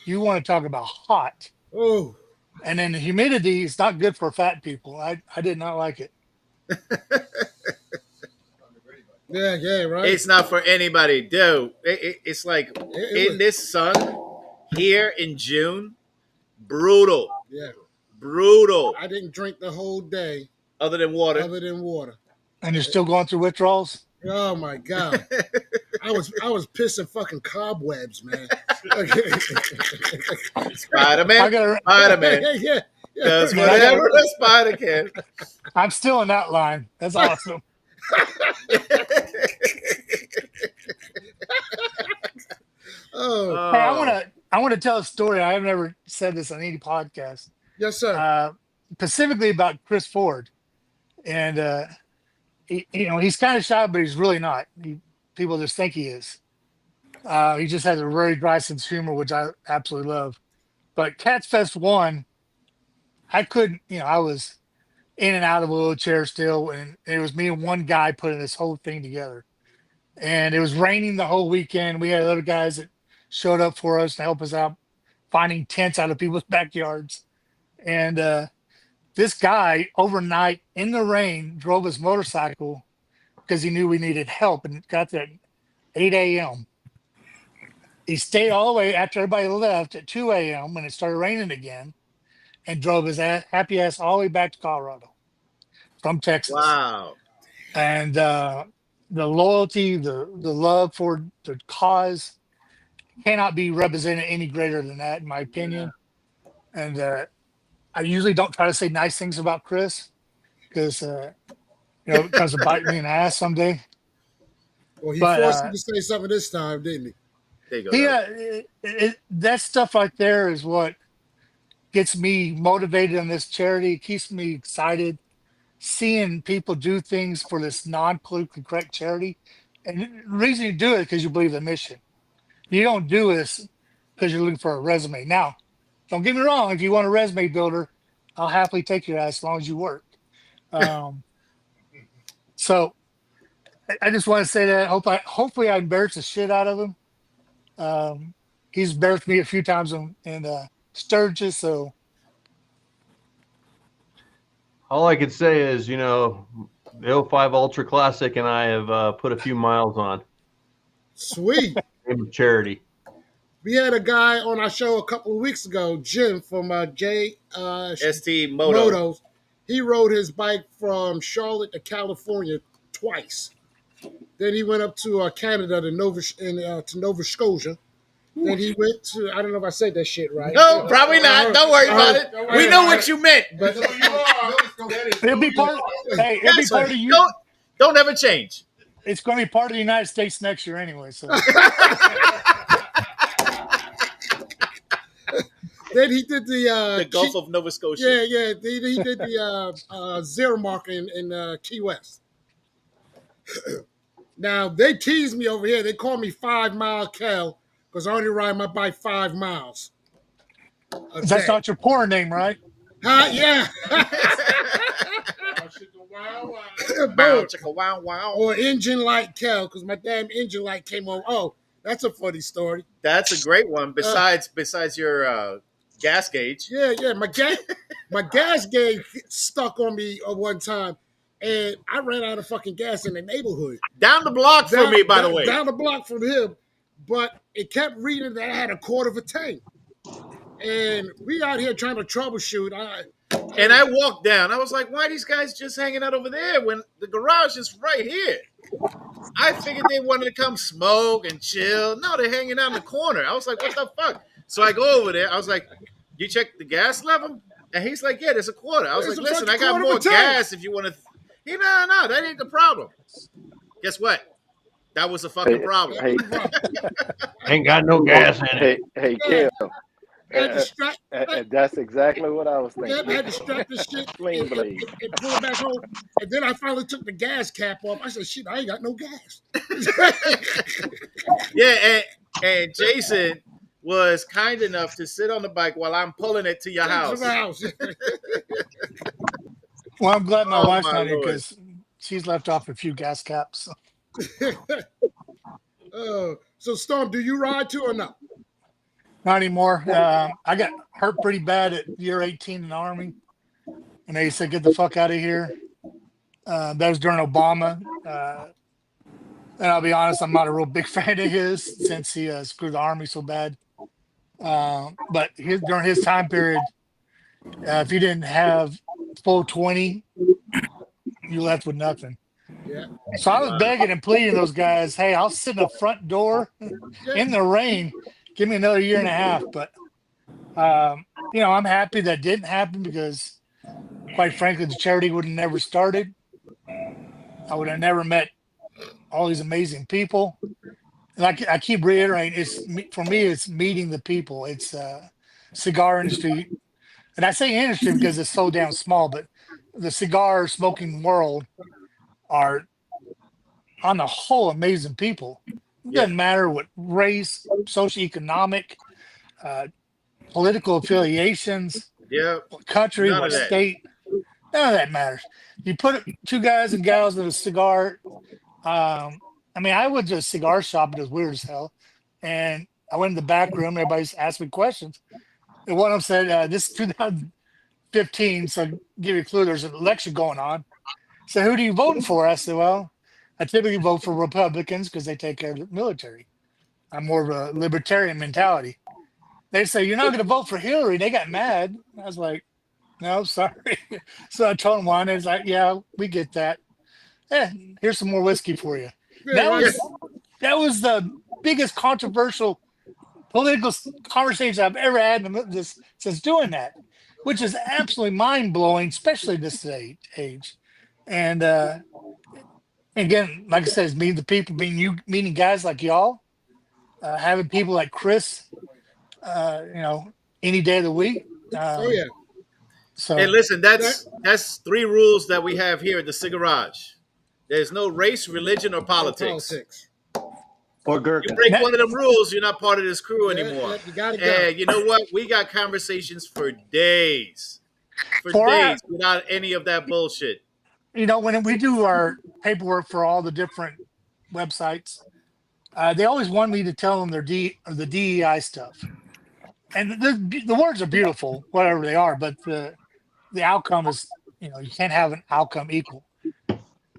[SPEAKER 8] You want to talk about hot?
[SPEAKER 2] Oh,
[SPEAKER 8] and then the humidity is not good for fat people. I did not like it.
[SPEAKER 2] yeah, right.
[SPEAKER 1] It's not for anybody, dude. It's like in this sun here in June, brutal.
[SPEAKER 2] Yeah,
[SPEAKER 1] brutal.
[SPEAKER 2] I didn't drink the whole day.
[SPEAKER 1] Other than water.
[SPEAKER 8] And you're still going through withdrawals?
[SPEAKER 2] Oh my god. I was pissing fucking cobwebs, man.
[SPEAKER 1] Spider-Man. Spider-Man.
[SPEAKER 2] Yeah.
[SPEAKER 1] Does whatever a spider can.
[SPEAKER 8] I'm still in that line. That's awesome.
[SPEAKER 2] Oh.
[SPEAKER 8] Hey, I want to tell a story. I have never said this on any podcast.
[SPEAKER 2] Yes, sir.
[SPEAKER 8] Specifically about Chris Ford, and he's kind of shy, but he's really not. People just think he is. He just has a very dry sense of humor, which I absolutely love. But Cats Fest 1, I couldn't. I was in and out of a wheelchair still, and it was me and one guy putting this whole thing together. And it was raining the whole weekend. We had other guys that showed up for us to help us out finding tents out of people's backyards. And this guy overnight in the rain drove his motorcycle because he knew we needed help, and got there at 8 a.m. He stayed all the way after everybody left at 2 a.m. when it started raining again, and drove his happy ass all the way back to Colorado from Texas.
[SPEAKER 1] Wow.
[SPEAKER 8] And the loyalty, the love for the cause cannot be represented any greater than that, in my opinion. And I usually don't try to say nice things about Chris because, it comes to bite me in the ass someday.
[SPEAKER 2] Well, he forced you to say something this time, didn't he?
[SPEAKER 1] There you
[SPEAKER 8] go. That stuff right there is what gets me motivated on this charity. It keeps me excited seeing people do things for this non-politically correct charity. And the reason you do it is because you believe the mission. You don't do this because you're looking for a resume. Now, don't get me wrong. If you want a resume builder, I'll happily take your ass as long as you work. So I just want to say that hopefully I embarrass the shit out of him. He's embarrassed me a few times in Sturgis, so
[SPEAKER 7] all I could say is, the 05 Ultra Classic and I have put a few miles on.
[SPEAKER 2] Sweet.
[SPEAKER 7] Charity.
[SPEAKER 2] We had a guy on our show a couple of weeks ago, Jim from
[SPEAKER 1] ST Motos.
[SPEAKER 2] He rode his bike from Charlotte to California twice. Then he went up to Canada to Nova Scotia. Then he went to, I don't know if I said that shit right.
[SPEAKER 1] No, probably not. Don't worry about it. We know what you meant.
[SPEAKER 2] But
[SPEAKER 8] it'll be part of you.
[SPEAKER 1] Don't ever change.
[SPEAKER 8] It's going to be part of the United States next year anyway. So.
[SPEAKER 2] Then he did the
[SPEAKER 1] Gulf of Nova Scotia.
[SPEAKER 2] Yeah. He did the zero mark in Key West. Now they tease me over here. They call me 5 Mile Kel because I only ride my bike 5 miles.
[SPEAKER 8] That's not your porn name, right?
[SPEAKER 2] Huh? Yeah.
[SPEAKER 1] Bow,
[SPEAKER 2] Boom.
[SPEAKER 1] chicka, wow, wow.
[SPEAKER 2] Or engine light Kel, because my damn engine light came on. Oh, that's a funny story.
[SPEAKER 1] That's a great one. Besides your gas gauge.
[SPEAKER 2] Yeah. My gas gauge stuck on me one time, and I ran out of fucking gas in the neighborhood.
[SPEAKER 1] Down the block from me, by the way.
[SPEAKER 2] Down the block from him, but it kept reading that I had a quarter of a tank. And we out here trying to troubleshoot.
[SPEAKER 1] And I walked down. I was like, why are these guys just hanging out over there when the garage is right here? I figured they wanted to come smoke and chill. No, they're hanging out in the corner. I was like, what the fuck? So I go over there. I was like, you check the gas level? And he's like, yeah, there's a quarter. I was like, listen, I got more gas if you want to. No, that ain't the problem. Guess what? That was a fucking problem.
[SPEAKER 10] Hey,
[SPEAKER 7] Ain't got no gas in it.
[SPEAKER 10] Hey, Kel. That's exactly what I was thinking.
[SPEAKER 2] I had to strap this shit and pull it back home. And then I finally took the gas cap off. I said, shit, I ain't got no gas.
[SPEAKER 1] Yeah, and Jason was kind enough to sit on the bike while I'm pulling it to your house.
[SPEAKER 8] Well, I'm glad my wife's not here because she's left off a few gas caps.
[SPEAKER 2] So Storm, do you ride too or not?
[SPEAKER 8] Not anymore. I got hurt pretty bad at year 18 in the Army. And they said, get the fuck out of here. That was during Obama. And I'll be honest, I'm not a real big fan of his since he screwed the Army so bad. But during his time period, if you didn't have full 20, you left with nothing.
[SPEAKER 2] Yeah.
[SPEAKER 8] So I was begging and pleading those guys, hey, I'll sit in the front door in the rain. Give me another year and a half. But, I'm happy that didn't happen because, quite frankly, the charity would have never started. I would have never met all these amazing people. And I keep reiterating, for me, it's meeting the people. It's cigar industry. And I say industry because it's so damn small, but the cigar smoking world are, on the whole, amazing people. It doesn't matter what race, socioeconomic, political affiliations, what country, what state. None of that matters. You put two guys and gals in a cigar. I went to a cigar shop. It was weird as hell. And I went in the back room. Everybody's asked me questions. And one of them said, this is 2015, so I'll give you a clue. There's an election going on. So who do you voting for? I said, well, I typically vote for Republicans because they take care of the military. I'm more of a libertarian mentality. They say, you're not going to vote for Hillary. They got mad. I was like, no, sorry. So I told them one. It's like, yeah, we get that. Here's some more whiskey for you. That was the biggest controversial political conversation I've ever had since doing that, which is absolutely mind-blowing, especially this age. And again, like I said, it's meeting the people, meeting guys like y'all, having people like Chris, any day of the week. So,
[SPEAKER 1] hey, listen, that's 3 rules that we have here at the Cigarage. There's no race, religion, or politics.
[SPEAKER 6] Or Gurkha.
[SPEAKER 1] You break one of them rules, you're not part of this crew anymore.
[SPEAKER 2] You gotta go.
[SPEAKER 1] And you know what? We got conversations for days. Without any of that bullshit.
[SPEAKER 8] When we do our paperwork for all the different websites, they always want me to tell them the DEI stuff. And the words are beautiful, whatever they are, but the outcome is, you can't have an outcome equal.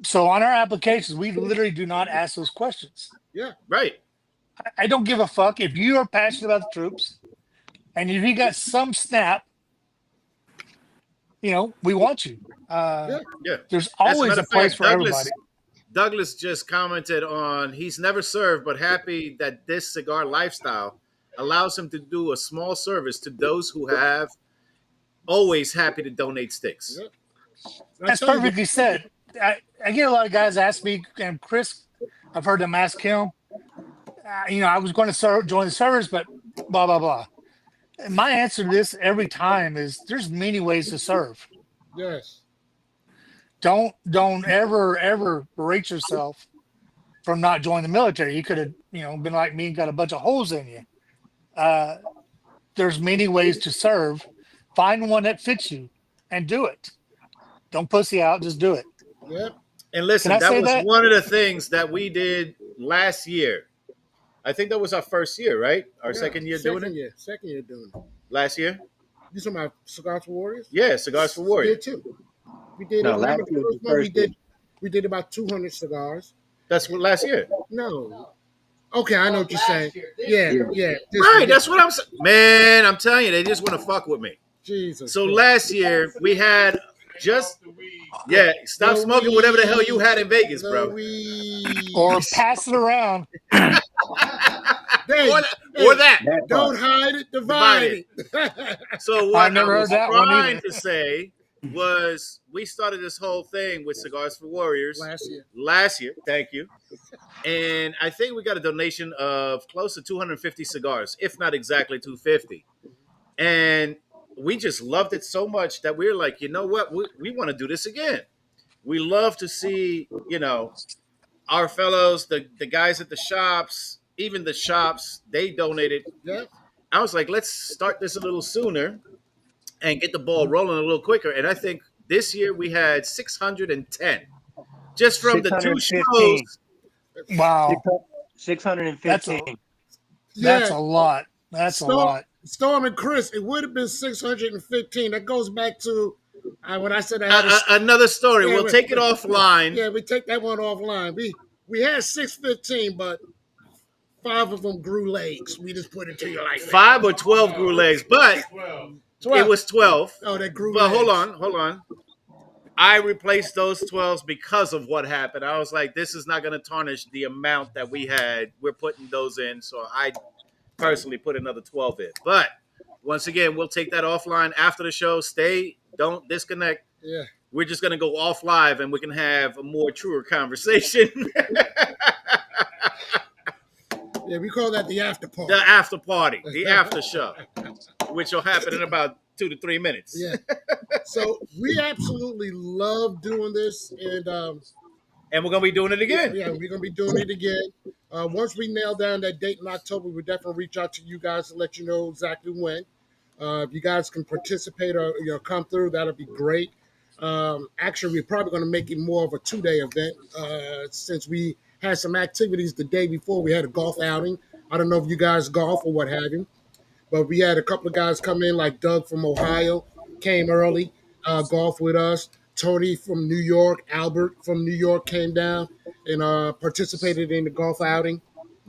[SPEAKER 8] So on our applications, we literally do not ask those questions.
[SPEAKER 2] Yeah.
[SPEAKER 1] Right.
[SPEAKER 8] I don't give a fuck if you are passionate about the troops and if you got some snap, we want you. There's always a place for everybody.
[SPEAKER 1] Douglas just commented on he's never served, but happy that this cigar lifestyle allows him to do a small service to those who have always happy to donate sticks.
[SPEAKER 2] Yep.
[SPEAKER 8] That's perfectly said. I get a lot of guys ask me, and Chris, I've heard them ask him, I was going to join the service, but blah, blah, blah. And my answer to this every time is there's many ways to serve.
[SPEAKER 2] Yes.
[SPEAKER 8] Don't ever berate yourself from not joining the military. You could have, been like me and got a bunch of holes in you. There's many ways to serve. Find one that fits you. and do it. Don't pussy out. Just do it.
[SPEAKER 2] Yep.
[SPEAKER 1] And
[SPEAKER 8] Can
[SPEAKER 1] listen,
[SPEAKER 8] I
[SPEAKER 1] that
[SPEAKER 8] say
[SPEAKER 1] was
[SPEAKER 8] that?
[SPEAKER 1] one of the things that we did last year. I think that was our first year, right? Our
[SPEAKER 2] Yeah,
[SPEAKER 1] second year doing it?
[SPEAKER 2] Second year doing it.
[SPEAKER 1] Last year?
[SPEAKER 2] You talking about Cigars for Warriors?
[SPEAKER 1] Yeah, Cigars for
[SPEAKER 2] We
[SPEAKER 1] Warriors.
[SPEAKER 2] did too. We did
[SPEAKER 6] No,
[SPEAKER 2] it.
[SPEAKER 6] last
[SPEAKER 2] Remember the
[SPEAKER 6] year was
[SPEAKER 2] first
[SPEAKER 6] the
[SPEAKER 2] one we
[SPEAKER 6] first year.
[SPEAKER 2] did? We did about 200 cigars.
[SPEAKER 1] That's what last year.
[SPEAKER 2] No. Okay, I know what you're
[SPEAKER 5] Last
[SPEAKER 2] saying.
[SPEAKER 5] year. This
[SPEAKER 2] Yeah,
[SPEAKER 5] year.
[SPEAKER 2] yeah.
[SPEAKER 1] Right, that's what I'm saying. Man, I'm telling you, they just want to fuck with me.
[SPEAKER 2] Jesus.
[SPEAKER 1] So
[SPEAKER 2] Christ.
[SPEAKER 1] last year we had just stop
[SPEAKER 2] The
[SPEAKER 1] smoking whatever the hell you had in Vegas,
[SPEAKER 2] the
[SPEAKER 1] bro.
[SPEAKER 2] weed.
[SPEAKER 8] Or pass it around.
[SPEAKER 2] Hey,
[SPEAKER 1] Or
[SPEAKER 2] hey,
[SPEAKER 1] that.
[SPEAKER 6] That
[SPEAKER 2] don't
[SPEAKER 6] part.
[SPEAKER 2] hide it, divide it.
[SPEAKER 1] So
[SPEAKER 8] I
[SPEAKER 1] what I
[SPEAKER 8] never heard
[SPEAKER 1] was
[SPEAKER 8] that one
[SPEAKER 1] trying
[SPEAKER 8] either.
[SPEAKER 1] to say was we started this whole thing with Cigars for Warriors
[SPEAKER 2] Last year.
[SPEAKER 1] Thank you. And I think we got a donation of close to 250 cigars, if not exactly 250. And we just loved it so much that we were like, you know what? We want to do this again. We love to see, our fellows, the guys at the shops, even the shops, they donated.
[SPEAKER 2] Yep.
[SPEAKER 1] I was like, let's start this a little sooner and get the ball rolling a little quicker. And I think this year we had 610 just from the two
[SPEAKER 6] 615.
[SPEAKER 1] shows.
[SPEAKER 8] Wow.
[SPEAKER 6] 615.
[SPEAKER 8] That's
[SPEAKER 2] Yeah.
[SPEAKER 8] a lot. That's a lot.
[SPEAKER 2] Storm and Chris, it would have been 615. That goes back to when I said I had
[SPEAKER 1] Another story.
[SPEAKER 2] Yeah,
[SPEAKER 1] We'll take it offline.
[SPEAKER 2] Yeah, we take that one offline. We had 615, but 5 of them grew legs. We just put it to you like that.
[SPEAKER 1] 5 or 12 grew legs, but
[SPEAKER 2] 12.
[SPEAKER 1] it was 12.
[SPEAKER 2] Oh, they grew
[SPEAKER 1] But
[SPEAKER 2] legs.
[SPEAKER 1] hold on. I replaced those 12s because of what happened. I was like, this is not going to tarnish the amount that we had. We're putting those in. So I personally put another 12 in. But once again, we'll take that offline after the show. Don't disconnect.
[SPEAKER 2] Yeah.
[SPEAKER 1] We're just going to go off live and we can have a more truer conversation.
[SPEAKER 2] Yeah, we call that the after party.
[SPEAKER 1] The after party, the after show, which will happen in about 2 to 3 minutes.
[SPEAKER 2] Yeah. So we absolutely love doing this, and
[SPEAKER 1] we're gonna be doing it again.
[SPEAKER 2] Yeah, we're gonna be doing it again. Once we nail down that date in October, we'll definitely reach out to you guys to let you know exactly when. If you guys can participate or come through, that'll be great. Actually, we're probably going to make it more of a 2-day event since we had some activities the day before. We had a golf outing. I don't know if you guys golf or what have you, but we had a couple of guys come in, like Doug from Ohio came early, golf with us. Tony from New York, Albert from New York came down and participated in the golf outing.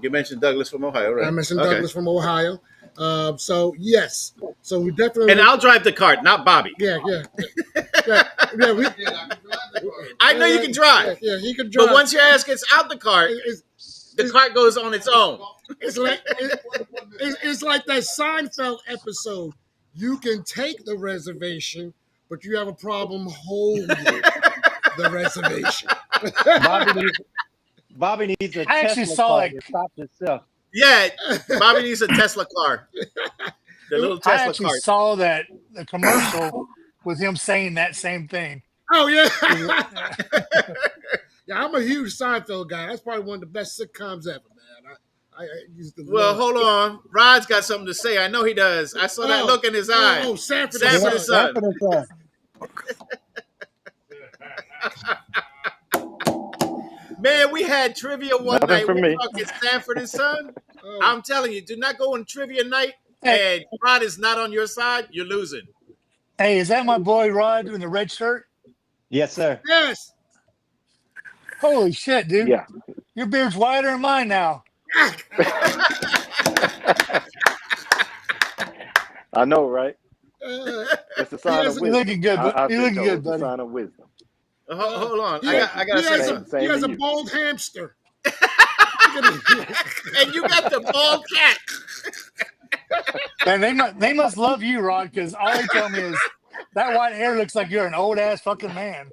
[SPEAKER 1] You mentioned Douglas from Ohio, right?
[SPEAKER 2] I mentioned Douglas from Ohio. So yes, so we definitely.
[SPEAKER 1] And I'll drive the cart, not Bobby.
[SPEAKER 2] Yeah.
[SPEAKER 1] I know you can drive.
[SPEAKER 2] Yeah, he can drive.
[SPEAKER 1] But once your ass gets out the cart, the cart goes on its own.
[SPEAKER 2] It's like that Seinfeld episode. You can take the reservation, but you have a problem holding the reservation.
[SPEAKER 6] Bobby needs a
[SPEAKER 8] I actually
[SPEAKER 6] Tesla
[SPEAKER 8] saw
[SPEAKER 6] car
[SPEAKER 8] it.
[SPEAKER 6] to stop himself.
[SPEAKER 1] Yeah, Bobby needs a Tesla car. The little
[SPEAKER 8] I
[SPEAKER 1] Tesla
[SPEAKER 8] actually
[SPEAKER 1] cart.
[SPEAKER 8] saw the commercial with him saying that same thing.
[SPEAKER 2] Oh yeah. Yeah, I'm a huge Seinfeld guy. That's probably one of the best sitcoms ever, man. I used to love.
[SPEAKER 1] Hold on. Rod's got something to say. I know he does. I saw that look in his eye.
[SPEAKER 2] Oh, Sanford
[SPEAKER 1] and Son. Man, we had trivia one
[SPEAKER 10] Nothing
[SPEAKER 1] night.
[SPEAKER 10] for
[SPEAKER 1] We're
[SPEAKER 10] me.
[SPEAKER 1] talking Sanford and Son. I'm telling you, do not go on trivia night and Rod is not on your side. You're losing.
[SPEAKER 8] Hey, is that my boy Rod in the red shirt?
[SPEAKER 6] Yes, sir.
[SPEAKER 2] Yes.
[SPEAKER 8] Holy shit, dude.
[SPEAKER 10] Yeah.
[SPEAKER 8] Your beard's whiter than mine now.
[SPEAKER 10] I know, right? It's a sign of wisdom.
[SPEAKER 8] You're looking good,
[SPEAKER 10] I've
[SPEAKER 8] you're
[SPEAKER 10] been
[SPEAKER 8] looking
[SPEAKER 10] told
[SPEAKER 8] good,
[SPEAKER 10] it's a
[SPEAKER 8] buddy.
[SPEAKER 10] sign of wisdom.
[SPEAKER 1] Hold on.
[SPEAKER 2] Yeah,
[SPEAKER 1] I gotta say something.
[SPEAKER 2] He has
[SPEAKER 10] to
[SPEAKER 2] a
[SPEAKER 10] you.
[SPEAKER 2] bald hamster.
[SPEAKER 1] And you got the bald cat.
[SPEAKER 8] Man, they must love you, Rod, because all they tell me is that white hair looks like you're an old ass fucking man.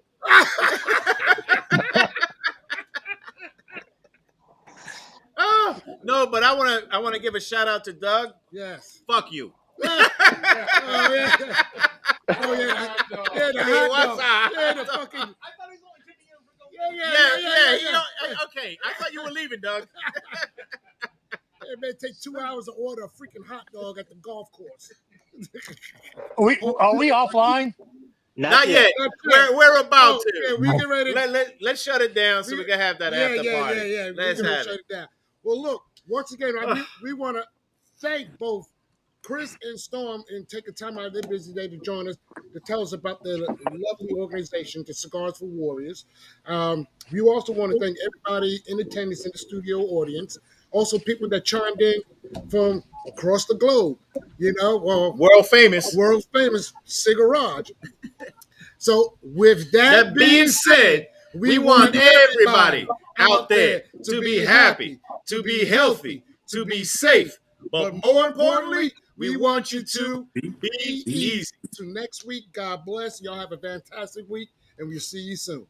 [SPEAKER 1] Oh no, but I wanna give a shout out to Doug.
[SPEAKER 2] Yes.
[SPEAKER 1] Fuck you.
[SPEAKER 2] Oh yeah. Oh yeah. Yeah, the
[SPEAKER 1] Hey,
[SPEAKER 2] hot
[SPEAKER 1] what's
[SPEAKER 2] dog.
[SPEAKER 1] up?
[SPEAKER 2] Yeah, the fucking.
[SPEAKER 5] I thought he was only taking you for
[SPEAKER 1] Yeah. You know, okay, I thought you were leaving, Doug.
[SPEAKER 2] It may take 2 hours to order a freaking hot dog at the golf course.
[SPEAKER 8] Are we offline?
[SPEAKER 1] Not yet.
[SPEAKER 2] Not yet.
[SPEAKER 1] We're about
[SPEAKER 2] Oh,
[SPEAKER 1] to.
[SPEAKER 2] yeah, we get ready.
[SPEAKER 1] Let's shut it down so we can have that after party.
[SPEAKER 2] Yeah.
[SPEAKER 1] Let's
[SPEAKER 2] We're gonna
[SPEAKER 1] have
[SPEAKER 2] shut
[SPEAKER 1] it.
[SPEAKER 2] it down. Well, look, once again, we want to thank both Chris and Storm and taking time out of their busy day to join us to tell us about the lovely organization, the Cigars for Warriors. We also want to thank everybody in attendance in the studio audience, also people that chimed in from across the globe.
[SPEAKER 1] World famous.
[SPEAKER 2] Cigarage. So, with that
[SPEAKER 1] being said, we want everybody out there to be happy, to be healthy, to be safe, but more importantly, we want you to be easy.
[SPEAKER 2] Till next week, God bless. Y'all have a fantastic week, and we'll see you soon.